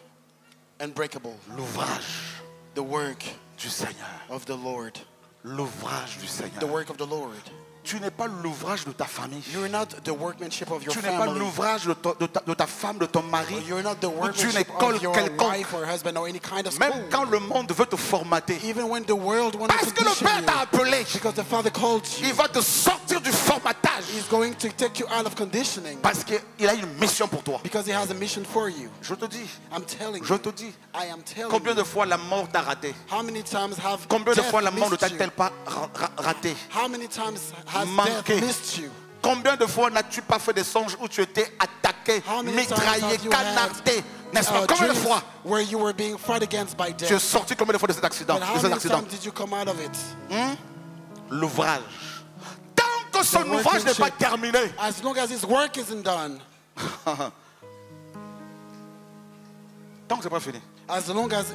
unbreakable, L'ouvrage the work du Seigneur. of the Lord, L'ouvrage du Seigneur. the work of the Lord. Tu n'es pas l'ouvrage de ta famille. You're not the workmanship of your Tu n'es pas family. l'ouvrage de ta femme, de ton mari, You're not the ou d'une workmanship école of your quelconque. wife or husband or any kind of school. Même quand le monde veut te formater. Even when the world wants Parce to que le condition Père t'a you, appelé. because the Father called you, Il va te sortir du formatage. He's going to take you out of conditioning Parce qu'il a une mission pour toi. because He has a mission for you. Je te dis, I'm telling je you. te dis. I am telling Combien you. de fois la mort t'a raté? How many times have Combien de death fois la mort ne missed t'a-t-elle you? pas raté? How many times has Manqué. death missed you? Combien de fois n'as-tu pas fait des songes où tu étais attaqué, How many times mitraillé, have you canardé? N'est-ce pas? Combien de dreams fois where you were being fought against by tu es death? sorti combien de fois de cet accident? But De how cet many accident? times did you come out of it? L'ouvrage. Tant que son The ouvrage n'est pas workmanship. terminé, As long as his work isn't done, tant que c'est pas fini. as long as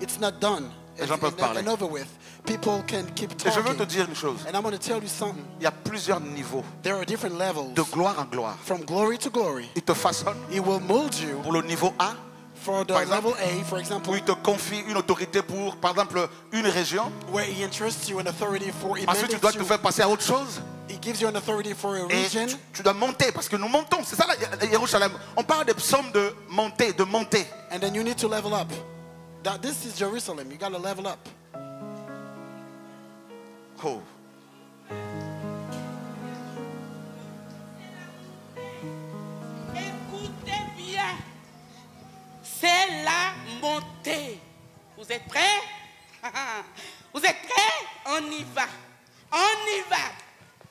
it's not done, Les gens peuvent parler. and over with, people can keep Et je veux te talking. dire une chose. And I'm going to tell you something. Il y a plusieurs niveaux There are different levels. de gloire en gloire. From glory to glory. Il te façonne He will mold you pour le niveau A, for the Par exemple, level A, for example, où il te confie une autorité pour, par exemple, une région. where he entrusts you an authority for, he Ensuite, tu mandates dois te you, faire passer à autre chose. he gives you an authority for a Et region. tu dois monter, parce que nous montons. C'est ça, Jérusalem. On parle des psaumes de monter, de monter. And then you need to level up. That this is Jerusalem. You got to level up. Oh. Écoutez bien. C'est la montée. Vous êtes prêts? Vous êtes prêts? On y va. On y va.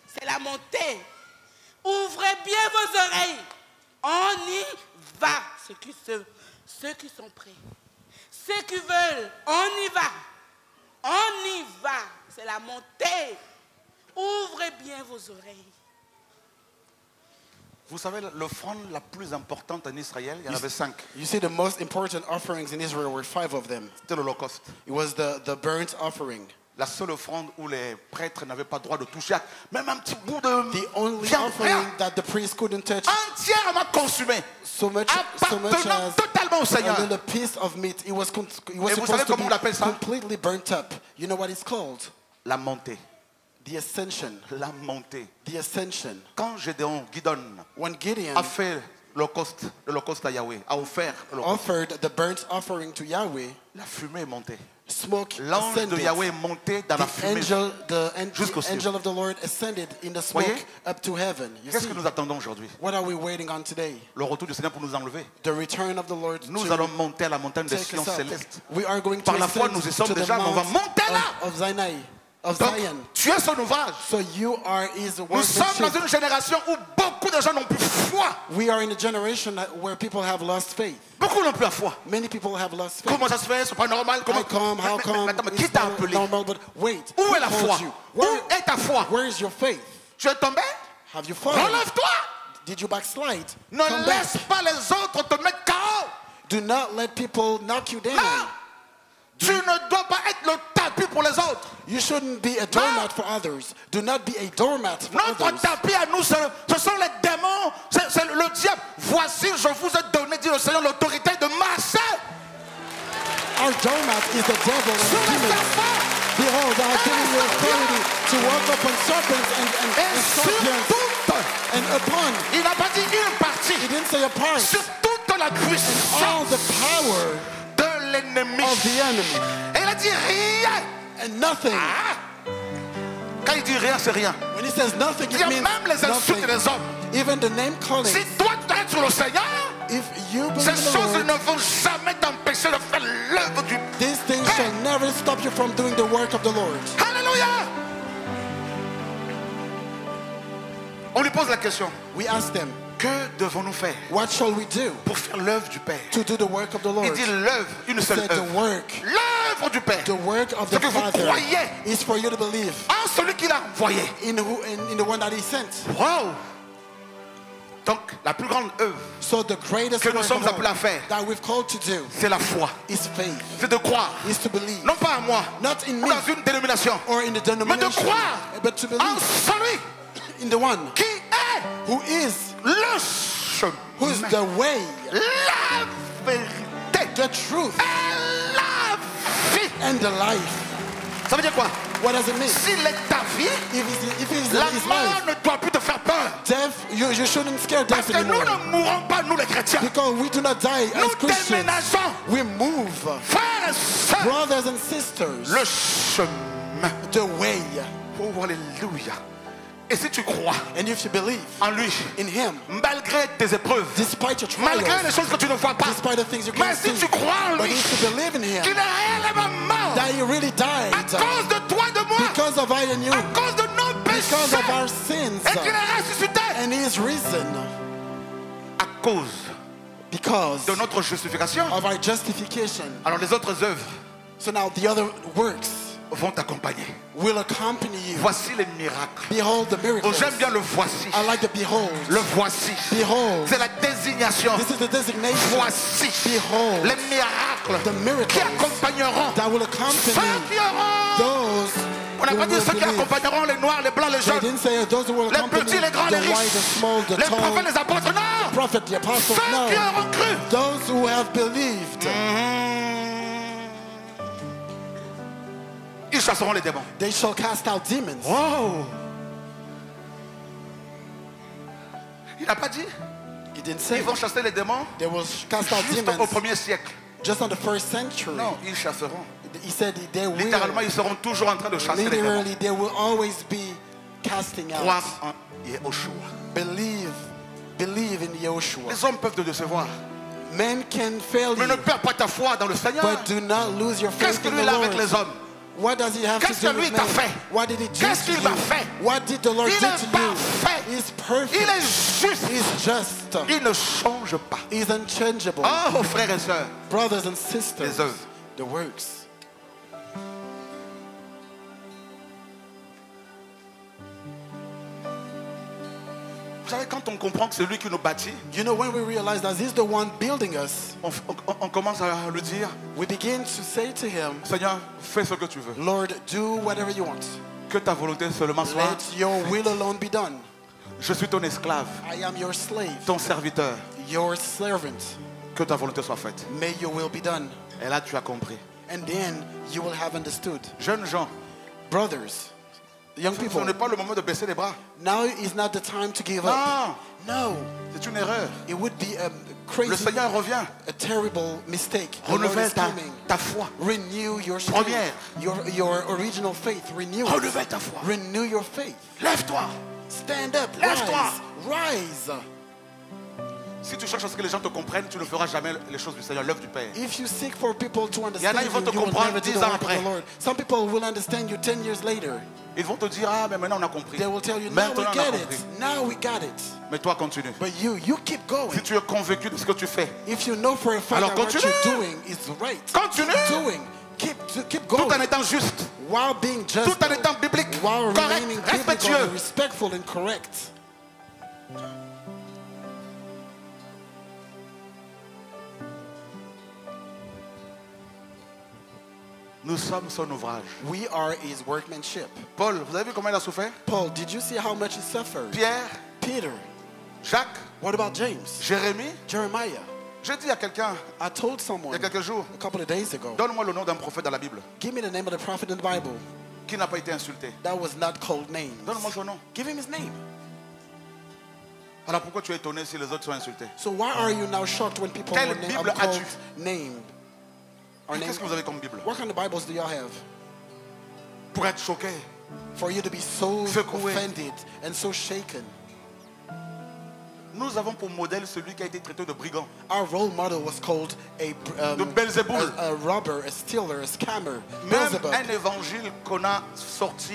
C'est la montée. Ouvrez bien vos oreilles. On y va. Ceux qui sont prêts. Ceux qui veulent, on y va. On y va. C'est la montée. Ouvrez bien vos oreilles. Vous savez, l'offrande la plus importante en Israël, il y en avait 5. You see, the most important offerings in Israel were 5 of them. C'était l'Holocauste. It was the burnt offering. La seule offrande où les prêtres n'avaient pas droit de toucher, même un petit bout de The only viande, offering rien, that the priest couldn't touch, entièrement consumé, so much appartenant as totalement au Seigneur. a little piece of meat. It was Et vous supposed savez to comment on l'appelle be ça? completely burnt up. You know what it's called? La montée. The ascension. La montée. The ascension. Quand Gideon When Gideon a fait l'Holocauste à Yahweh, a offert l'Holocauste, offered the burnt offering to Yahweh, la fumée est montée. smoke L'ange de ascended. Yahweh est monté dans la fumée. The jusqu'au ciel. angel of the Lord ascended in the smoke Voyez? up to heaven. You Qu'est-ce see, que nous attendons aujourd'hui? what are we waiting on today? Le retour du Seigneur pour nous enlever. The return of the Lord Nous to allons monter à la montagne des take Sion us up. célestes. We are going to Par la foi, ascend nous y sommes to the déjà, mais on va mount monter là. of Sinai, of Donc, Zion. tu es son ouvrage. So you are his Nous sommes dans workmanship. une génération où beaucoup de gens n'ont plus foi. We are in a generation where people have lost faith. Beaucoup n'ont plus la foi. Many people have lost faith. Comment ça se fait? C'est pas normal. Comment... How come? Mais attends, mais It's qui t'a not appelé? normal, but wait. Où who est la called foi? you? Où est ta foi? Where is your faith? Tu es tombé? Have you fallen? Relève-toi. Did you backslide? Ne Come back. laisse pas les autres te mettre KO. Do not let people knock you down. Non. Tu ne dois pas être le tapis pour les autres. You shouldn't be a doormat for others. Do not be a doormat for Notre others. tapis à nous, ce sont les démons, c'est le diable. Voici, je vous ai donné, dit le Seigneur, l'autorité de marcher Our doormat is the devil and sur the les demons. serpents Behold, I have given you authority to walk upon serpents et and sur scorpions toute. and upon. Il n'a pas dit une partie. He didn't say a part. Sur toute la All puissance the power de l'ennemi. of the enemy. Et il a dit rien. And nothing. Ah. Quand il dit rien, c'est rien. When he says nothing, Il y it a means même les insultes nothing. des hommes. Even the name calling. Si toi tu es sur le Seigneur, If you ces believe in the choses Lord, ne vont jamais t'empêcher de faire l'œuvre du these things shall never stop you from doing the work of the Lord. Alléluia. On lui pose la question. We ask them, Que devons-nous faire what shall we do pour faire l'œuvre du Père? to do the work of the Il Lord? dit l'œuvre, une He seule said the œuvre. work. L'œuvre du Père. The work of Ce the que vous Father croyez is for you to believe en celui qui l'a envoyé. in the one that he sent. Wow. Donc, la plus grande œuvre, So the greatest que nous work sommes of appelés à all faire, that we've called to do c'est la foi. is faith, C'est de croire. is to believe. Non pas à moi, Not in ou me dans une dénomination, or in the mais de denomination, croire but to en believe celui in the one qui est who is le who's chemin, the way, la vérité the truth, et la vie. and the life. Ça veut dire quoi? What does it mean? S'il est ta vie, If it's la his mort life, ne doit plus te faire peur. death, you shouldn't scare Parce death que nous anymore. ne mourrons pas, nous les chrétiens. Because we do not die as Nous Christians. déménageons, We move. frères et sœurs, Brothers and sisters, le chemin. the way. Oh, alléluia. Et si tu crois And if you believe en lui, in him, malgré tes épreuves, despite your malgré les trials, choses que tu ne vois pas, despite the things you mais can't si see, tu crois en but lui, if you believe in him, qu'il est réellement mort that he really died à cause de toi et de moi, because of I and you, à cause de nos because of péchés, our sins, et qu'il est ressuscité and he is risen à cause because de notre justification. of our justification. Alors les autres œuvres So now the other works vont t'accompagner. will accompany you. Voici les miracles. Behold the Oh, miracles. j'aime bien le voici. I like the behold. Le voici. Behold. C'est la désignation. This is the designation. Voici Behold. les miracles The miracles qui accompagneront that will ceux accompany qui auront. those On n'a who pas dit will ceux qui believe. accompagneront les noirs, les blancs, les They jeunes, didn't say those who will les accompany petits, les grands, the les white, riches, the small, the les tall, prophètes, les apôtres. Non, prophet, the apostle. ceux qui No. auront cru. Those who have believed, Ils chasseront les démons. they shall cast out demons. Wow. Il n'a pas dit He didn't say ils vont chasser les démons they will cast out juste au demons premier siècle. just on the first century. Non, ils chasseront. He said they will. Littéralement, ils seront toujours en train de chasser les démons. Literally, they will always be casting Croire out. en Yahushua. Believe in Yahushua. Les hommes peuvent te décevoir. Men can fail Mais ne you, perds pas ta foi dans le Seigneur. but do not lose your Qu'est-ce faith que in lui the a avec Lord. les hommes? What does he have to Qu'est-ce do que lui with t'a men? fait? What did he do Qu'est-ce to qu'il you? m'a fait? What did the Lord Il do est to you? parfait. He's perfect. Il est juste. He's just. Il ne change pas. He's unchangeable. Oh, frères et sœurs, Brothers and les sisters, œuvres. the works. Vous savez, quand on comprend que c'est lui qui nous bâtit, You know, when we realize that He's the one building us, on commence à lui dire, we begin to say to Him, Seigneur, fais ce que tu veux. Lord, do whatever you want. Que ta volonté seulement soit. Let your will alone be done. Je suis ton esclave, I am your slave, ton serviteur. your servant. Que ta volonté soit faite. May your will be done. Et là, tu as compris. And then you will have understood. Jeunes gens, Brothers, young ce people, n'est pas le moment de baisser les bras. now is not the time to give up. Non, No, c'est une erreur. it would be a Le crazy, Seigneur revient. a terrible mistake. The Lord Renouvelle is ta, coming. ta foi. Renew your Première. strength, your original faith. Renew it. Renouvelle ta foi. Renew your faith. Lève-toi. Stand up. Lève-toi. Rise. Si tu cherches à ce que les gens te comprennent, tu ne feras jamais les choses du Seigneur, l'œuvre du Père. If you seek for people to understand ils vont te you will comprendre never do 10 the ans work of après. the Lord. Some people will understand you 10 years later. Ils vont te dire, ah, mais maintenant on a compris. They will tell you, now we Maintenant on a get compris. it. Now we got it. Mais toi, continue. But you keep going. Si tu es convaincu de ce que tu fais, If you know for a fact Alors that what continue. you're doing is right, Continue. keep doing. Keep tout going. en étant juste, While being just, tout en étant biblique, while remaining correct, biblical, respectueux. and respectful and correct. Nous sommes son ouvrage. We are His workmanship. Paul, vous avez vu comment il a souffert? Paul, did you see how much he suffered? Pierre, Peter. Jacques, What about James? Jérémie. Jeremiah. J'ai dit à quelqu'un, I told il y someone a quelques jours, a couple of days ago, donne-moi le nom d'un prophète dans la Bible give me the name of the prophet in the Bible qui n'a pas été insulté. that was not called names. Donne-moi son nom. Give him his name. Alors pourquoi tu es étonné si les autres sont insultés? So why are you now shocked when people Quelle are Bible are called as-tu? named? Or named? Qu'est-ce que vous avez comme Bible? What kind of Bibles do y'all have? Pour être choqué. For you to be so Secoué. offended and so shaken. Nous avons pour modèle celui qui a été traité de brigand, Our role model was called de Belzéboul. a robber, a stealer, a scammer. Même Beelzebub. un évangile qu'on a sorti,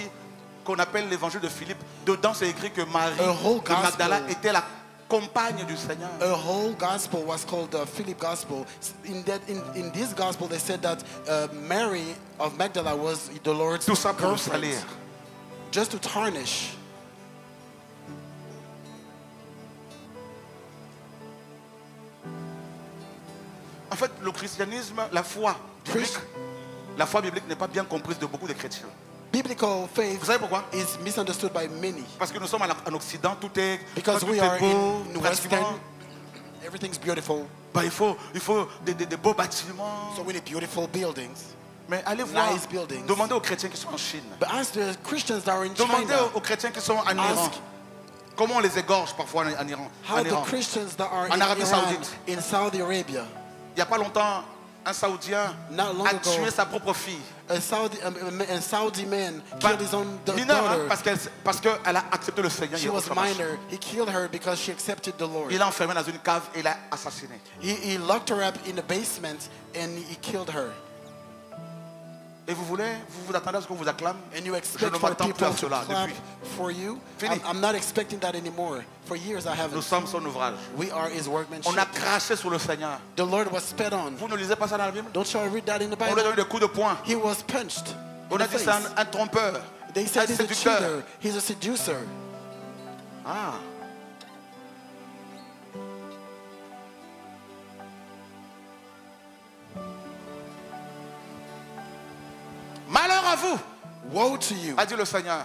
qu'on appelle l'évangile de Philippe, dedans c'est écrit que Marie A whole de Magdala gospel. était la compagne du Seigneur. A whole gospel was called the Philip Gospel. In this gospel, they said that Mary of Magdala was the Lord's Tout ça pour nous girlfriend, salir. just to tarnish. En fait, le christianisme, la foi biblique n'est pas bien comprise de beaucoup de chrétiens. Biblical faith Vous savez pourquoi? is misunderstood by many Parce que nous sommes en Occident, tout est, because tout we est are beau, in pratiquement. Western. Everything's beautiful, Bah, il faut des beaux bâtiments. so we need beautiful buildings. Mais allez voir, Nice buildings. demandez aux chrétiens qui sont en Chine. But ask the Christians that are in Demandez China, aux chrétiens qui sont en Iran. Ask Comment on les égorge parfois en Iran. how En the Iran. Christians that are En in Arabie Iran, Saoudite. in Saudi Arabia, Il n'y a pas longtemps, un Saoudien Not long a ago. tué sa propre fille. a Saudi man Pas- killed his own mineur, hein, daughter. parce qu'elle a accepté le Seigneur. She il y a was autre chose. minor. He killed her because she accepted the Lord. Il l'a enfermée dans une cave et l'a assassinée. He locked her up in the basement and he killed her. Et vous vous attendez à ce qu'on vous acclame? And you Je expect ne for m'attends plus people à to cela clap depuis. for you? Fini. I'm not expecting that anymore. For years I Nous haven't. sommes son ouvrage. We are His workmanship. On a craché sur le Seigneur. The Lord was spit on. Vous ne lisez pas ça dans la Bible? Don't you read that in the On lui a Bible? donné des coups de poing. He was punched On in a the dit c'est face. un trompeur, They un said he's a séducteur. cheater. He's a seducer. Ah. Malheur à vous, Woe to you. a dit le Seigneur.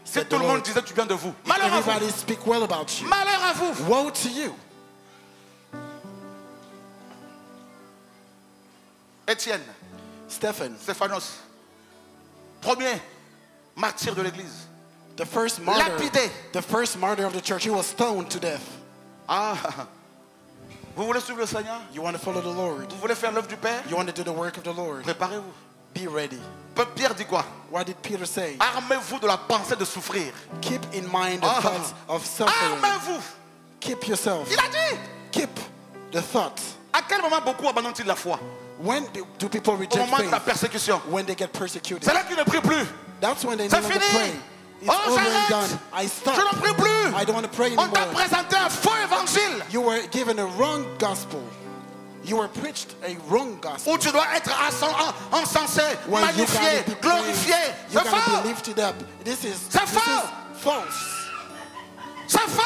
Si Said tout the le monde Lord. disait du bien de vous, If malheur à vous, everybody speak well about you. malheur à vous. Woe to you. Étienne, Stephen, Stéphanos, premier martyr de l'église. the first martyr, Lapidé. the first martyr of the church, he was stoned to death. Ah, vous voulez suivre le Seigneur? You want to follow the Lord? Vous voulez faire l'œuvre du Père? You want to do the work of the Lord? Préparez-vous. Be ready. Pierre dit quoi? What did Peter say? Armez-vous de la pensée de souffrir. Keep in mind the Ah. thoughts of suffering. Armez-vous. Keep yourself. Il a dit. Keep the thought. À quel moment beaucoup abandonnent-ils la foi? When do people Au reject moment de la faith? persécution. When they get persecuted. C'est là qu'ils ne prient plus. That's when they no C'est longer fini. pray. It's Oh, over and j'arrête. done. I stop. Je ne prie plus. I don't want to pray On t'a anymore. présenté un faux évangile. You were given a wrong gospel. You were preached a wrong gospel. Où tu dois être encensé, Where you magnifié, gotta be glorifié. praised, you C'est gotta faux. be lifted up. This is C'est faux. false. C'est faux.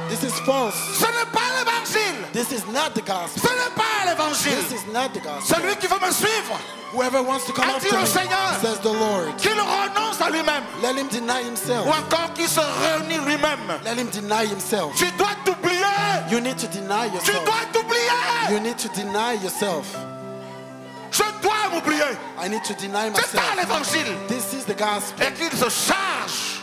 This is false. Ce n'est pas l'évangile. This is not the gospel. Ce n'est pas l'évangile. This is not the gospel. Celui qui veut me suivre, Whoever wants to come a dit after le me, Seigneur, says the Lord, qu'il renonce à lui-même. let him deny himself. Ou encore qu'il se réunit lui-même. Let him deny himself. Tu dois t'oublier. You need to deny Tu yourself. dois t'oublier. You need to deny yourself. Je dois m'oublier. I need to deny C'est ça myself. l'évangile. This is the gospel. Et qu'il se charge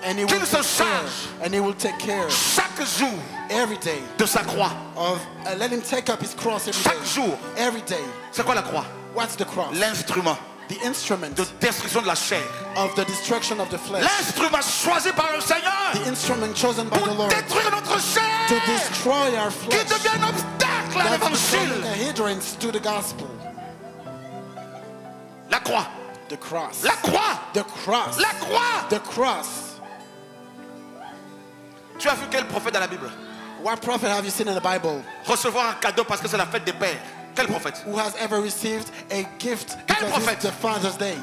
And he will qu'il se take care. charge. And he will take care chaque jour every day de sa croix. of let him take up his cross every Chaque day. jour. Every day. C'est quoi la croix? What's the cross? L'instrument The instrument de destruction de la chair. of the destruction of the flesh. L'instrument choisi par le Seigneur The instrument chosen by the pour Lord détruire notre to chair destroy our qui flesh. devient un obstacle à That's becoming l'évangile. a hindrance to the gospel. La croix. The cross. La croix. The cross. La croix. The cross. Tu as vu quel prophète dans la Bible What prophet have you seen in the Bible recevoir un cadeau parce que c'est la fête des pères? Quel prophète? who has ever received a gift Quel because prophète? it's the Father's Day?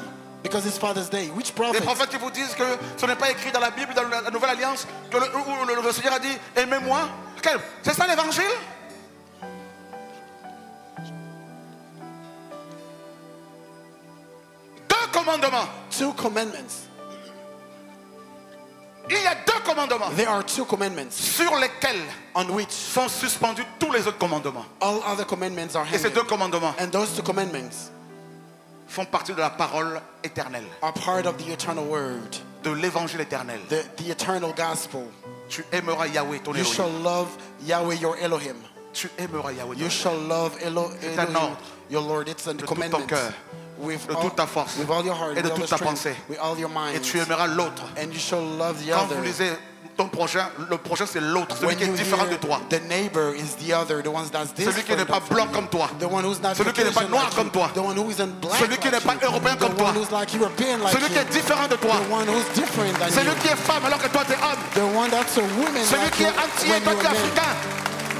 Because it's Father's Day. Which Les prophet? prophètes qui vous disent que ce n'est pas écrit dans la Bible, dans la Nouvelle Alliance, que le Seigneur a dit aimez-moi. C'est ça l'évangile? Deux commandements. Two commandments. Il y a deux commandements There are two commandments sur lesquels on which sont suspendus tous les autres commandements. all other commandments are Et ces hanging. deux commandements And those two commandments font partie de la parole éternelle, are part of the eternal word, de l'évangile éternel. the eternal gospel. Tu aimeras Yahweh, ton You shall Elohim. love Yahweh your Elohim. Tu aimeras Yahweh, ton You Elohim. shall love un Elohim ordre. your Lord. It's a tout commandment. ton cœur, With de all, toute ta force, with all your heart, et de with all toute your ta strength, pensée. with all your mind. Et tu aimeras l'autre. And you shall love the Quand other. vous lisez ton prochain, le prochain c'est l'autre, celui When qui est you différent hear de toi. the neighbor is the other, the one that's Celui qui n'est different pas from blanc you. comme toi. The one who's not Celui qui n'est pas Caucasian noir like comme you. toi. The one who isn't black Celui qui like n'est pas you. européen The comme toi. one who's like European like Celui qui you. est différent de toi. The one who's different than Celui you. qui est femme alors que toi tu es homme. The one that's a woman Celui like qui you est antillais, when toi you tu es are man. africain.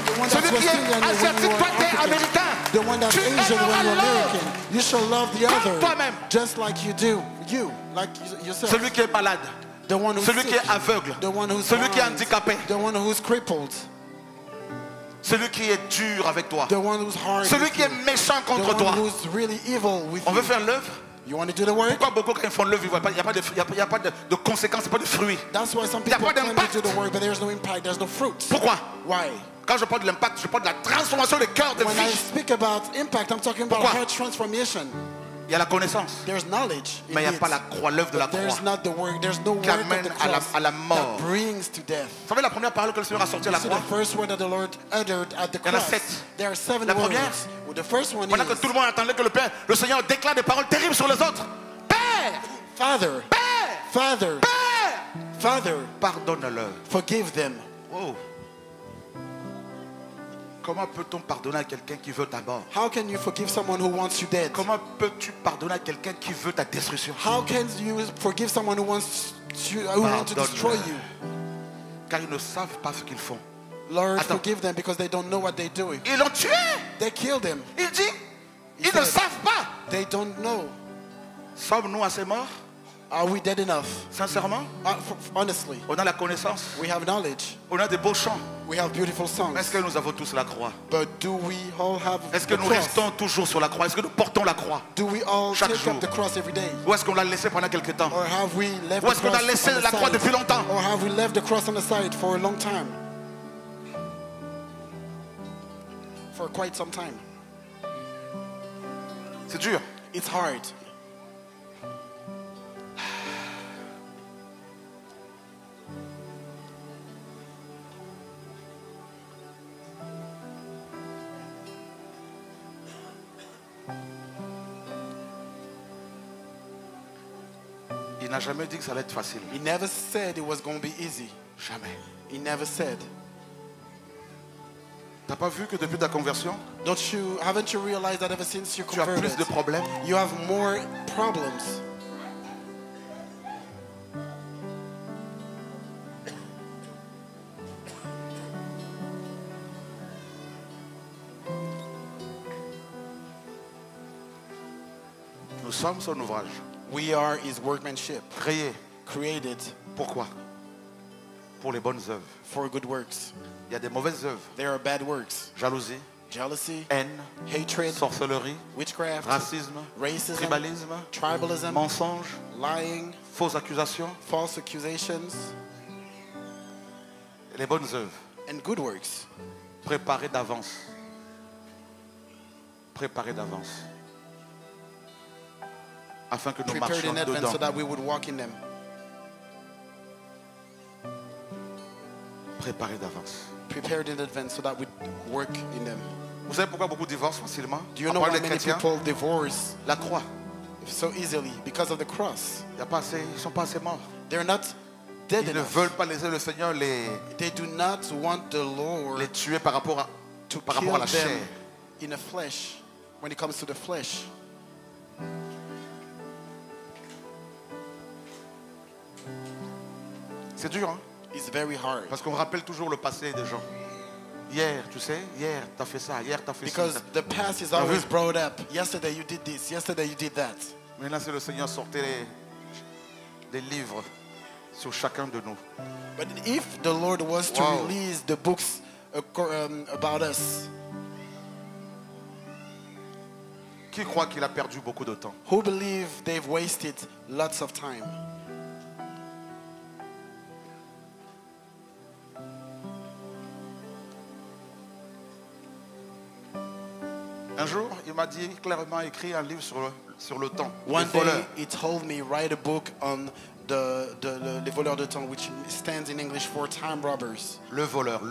The one that's Celui qui West est Indian when you asiatique, are toi tu es African. américain. The one that's Tu Asian when aimeras you're l'autre. American. You shall love the Comme other toi-même. just like you do. You, like yourself. Celui qui est malade. The one who's Celui sick. qui est aveugle. The one who's Celui qui est blind. handicapé. The one who's crippled. Celui qui est dur avec toi. The one who's hard Celui with qui est you. méchant The contre one toi. who's really evil with On you. veut faire l'œuvre. You want to do the work? Pourquoi beaucoup quand ils font l'œuvre, il n'y a pas de conséquences, il n'y a pas de fruits? That's why some Il y a people pas claim d'impact. to do the work, but there's no impact, there's no fruit. Pourquoi? Why? Quand je parle de l'impact, je parle de la transformation des cœurs de When I vie. speak about impact, I'm talking about Pourquoi? heart transformation. Il y a la connaissance, There's knowledge. mais il n'y a in it. pas la croix, l'œuvre de la But there's croix. not the work, there's no Qui work of amène the à la- cross à la mort. that brings to death. Vous savez la première parole que le Seigneur a sortie à la See croix? the first word that the Lord uttered at the Il y en a cross. 7. There are 7 La words. première, Well, the first one Pendant que is tout le monde attendait que le Seigneur déclare des paroles terribles sur les autres. Père, Father, Père, Father, Père, Father, pardonne-leur. forgive them. Oh. Comment peut-on pardonner à quelqu'un qui veut ta mort? How can you forgive someone who wants you dead? Comment peux-tu pardonner à quelqu'un qui veut ta destruction? How can you forgive someone who wants to destroy you? Car ils ne savent pas ce qu'ils font. Lord, Attends. forgive them because they don't know what they're doing. Ils l'ont tué. They killed him. Il dit, ils said- ne savent pas. They don't know. Sommes-nous assez morts? Are we dead enough? Sincèrement, Honestly, on a la connaissance, we have knowledge. on a des beaux chants. We have beautiful Mais est-ce songs. que nous avons tous la croix? But do we all have Est-ce que the nous cross? restons toujours sur la croix? Est-ce que nous portons la croix? Do we all Chaque take jour. up the cross every day? Ou est-ce qu'on l'a laissé pendant quelque temps? Or have we left Ou the est-ce qu'on cross a laissé on the la croix side? depuis longtemps? Or have we left the cross on the side for a long time? For quite some time. C'est dur. It's hard. Il n'a jamais dit que ça allait être facile. He never said it was going to be easy. Jamais. He never said. T'as pas vu que depuis ta conversion, Haven't you realized that ever since you tu as plus converted, de problèmes? you have more problems? Nous sommes son ouvrage, We are his workmanship, créé. created Pourquoi? Pour les bonnes œuvres. for good works. Il y a des mauvaises œuvres. There are bad works. Jalousie, Jealousy, haine, hatred, sorcellerie, witchcraft, racisme, racism, tribalisme, tribalism, mensonge, lying, fausses accusations. false accusations, Les bonnes œuvres, and good works. préparées d'avance. Préparées d'avance. Afin que nous Prepared marchions in advance dedans. so that we would walk in them. Préparées d'avance. Prepared in advance so that we work in them. Vous savez pourquoi beaucoup divorcent facilement? Do you On know parle why des many chrétiens. people divorce La croix. so easily? Because of the cross. Il y a pas assez, ils ne sont pas assez morts. They're not dead Ils ne enough. veulent pas laisser le Seigneur les They do not want the Lord tuer par rapport à to par rapport kill à la them chair. in the flesh. When it comes to the flesh. C'est dur, hein? It's very hard. Parce qu'on rappelle toujours le passé des gens. Hier, tu sais, hier, t'as fait ça, hier, t'as fait Because ça. the past is Ah, always oui. brought up. Yesterday you did this. Yesterday you did that. Maintenant, c'est le Seigneur sortait des livres sur chacun de nous. But if the Lord was to Wow. release the books about us, Qui croit qu'il a perdu beaucoup de temps? who believe they've wasted lots of time? Un jour, il m'a dit clairement, écrit un livre sur le temps. One les voleurs. day he told me write a book on les voleurs de temps, which stands in English for time robbers. Le voleur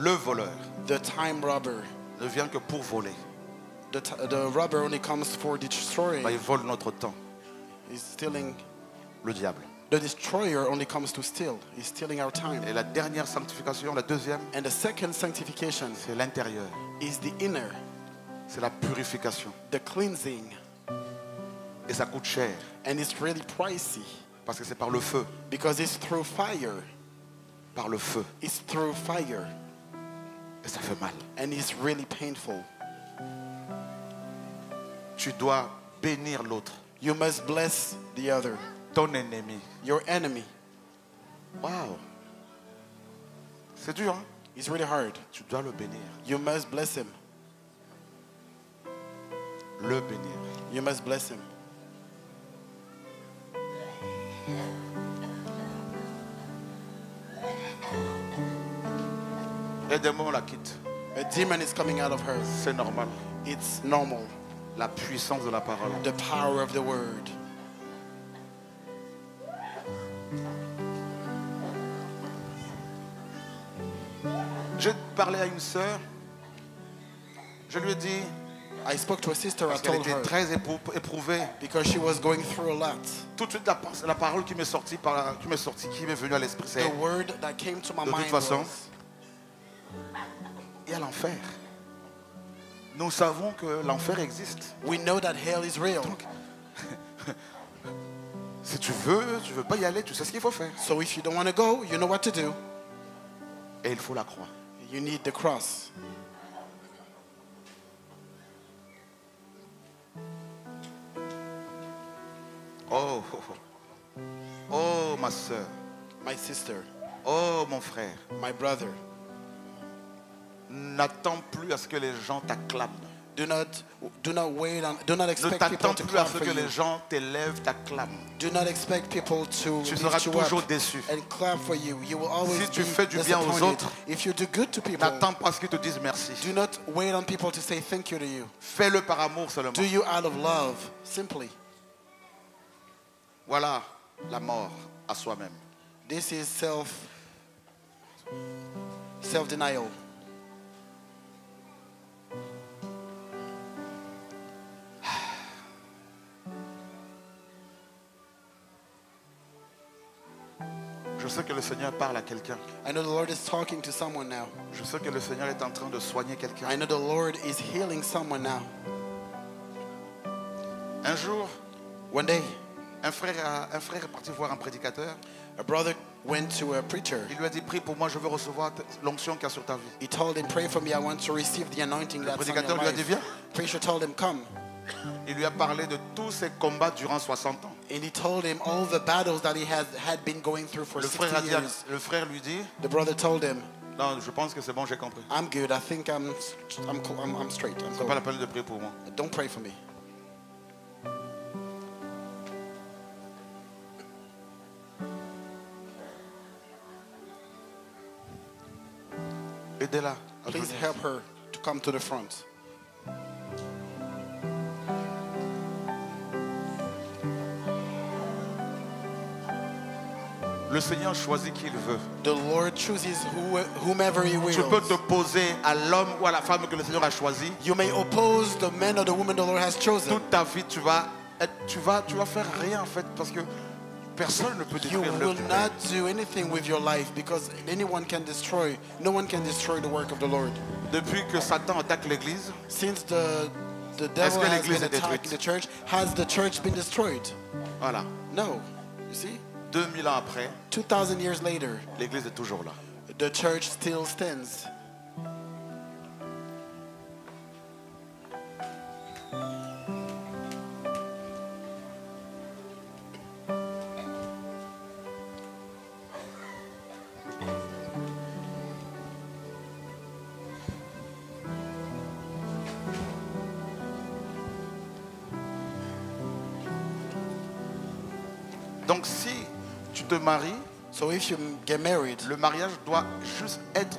The time robber. ne vient que pour voler. The robber only comes for destroying. Bah, il vole notre temps, He's stealing. le diable. The destroyer only comes to steal. He's stealing our time. Et la dernière sanctification, la deuxième, And the second sanctification c'est l'intérieur. is the inner, C'est la purification. the cleansing. Et ça coûte cher. And it's really pricey Parce que c'est par le feu. because it's through fire. Par le feu. It's through fire. Et ça fait mal. And it's really painful. Tu dois bénir l'autre, You must bless the other, ton ennemi. your enemy. Waouh. C'est dur, hein? It's really hard. Tu dois le bénir. You must bless him. Le bénir. You must bless him. Et des mots la quitte. A demon is coming out of her. C'est normal. It's normal. La puissance de la parole. The power of the word. J'ai parlé à une sœur. Je lui ai dit, I spoke to a sister. I parce qu'elle told était her très éprouvée. because she was going through a lot. Tout de suite, la parole qui m'est sortie, qui m'est venue à l'esprit, c'est The word that came to my de toute mind façon, was, il y a l'enfer. Nous savons que l'enfer existe. we know that hell is real. Si tu veux pas y aller, tu sais ce qu'il faut faire. So if you don't want to go, you know what to do. Et il faut la croix. You need the cross. Oh, oh, oh. Oh, ma soeur. My sister, Oh, mon frère. my brother, N'attends plus à ce que les gens t'acclament. do not wait on, do not Ne expect people t'attends to plus à clap ce for que you. les gens t'élèvent, t'acclament. Do not expect people to Tu lift seras you toujours up déçu. and clap for you. You will always Si tu be fais du bien aux disappointed. autres, If you do good to people, N'attends pas à ce qu'ils te disent merci. do not wait on people to say thank you to you. Fais-le par amour seulement. Do you out of love, simply. Voilà la mort à soi-même. This is self-denial. Je sais que le Seigneur parle à quelqu'un. I know the Lord is talking to someone now. Je sais que le Seigneur est en train de soigner quelqu'un. I know the Lord is healing someone now. Un jour, One day, un frère est parti voir un prédicateur. a brother went to a preacher. Il lui a dit, prie pour moi, je veux recevoir l'onction qu'il y a sur ta vie. He told him, pray for me, I want to receive the anointing Le that's on your prédicateur lui a dit, life. viens. Preacher told him, come. Il lui a parlé de tous ses combats durant 60 ans. And he told him all the battles that he had been going through for Le 60 frère, years. le frère lui dit, The brother told him, non, je pense que c'est bon, j'ai compris. I'm good. I think I'm straight. I'm C'est pas la good. peine de prier pour moi. Don't pray for me. Aidez-la. à Please venir. help her to come to the front. Le Seigneur choisit qui il veut. The Lord chooses whomever he Tu peux te wills. poser à l'homme ou à la femme que le Seigneur a choisi. You may oppose the man or the woman the Lord has chosen. Toute ta vie, tu vas faire rien en fait parce que personne ne peut You détruire will l'œuvre du Père. not do anything with your life because no one can destroy the work of the Lord. Depuis que Satan attaque l'église, Since the devil Est-ce que has l'église been est détruite? attacking the church, has the church been destroyed? voilà, No. You see? 2000 ans après, 2,000 years later, l'église est toujours là. the church still stands. Donc si tu te maries, So if you get married, le mariage doit juste être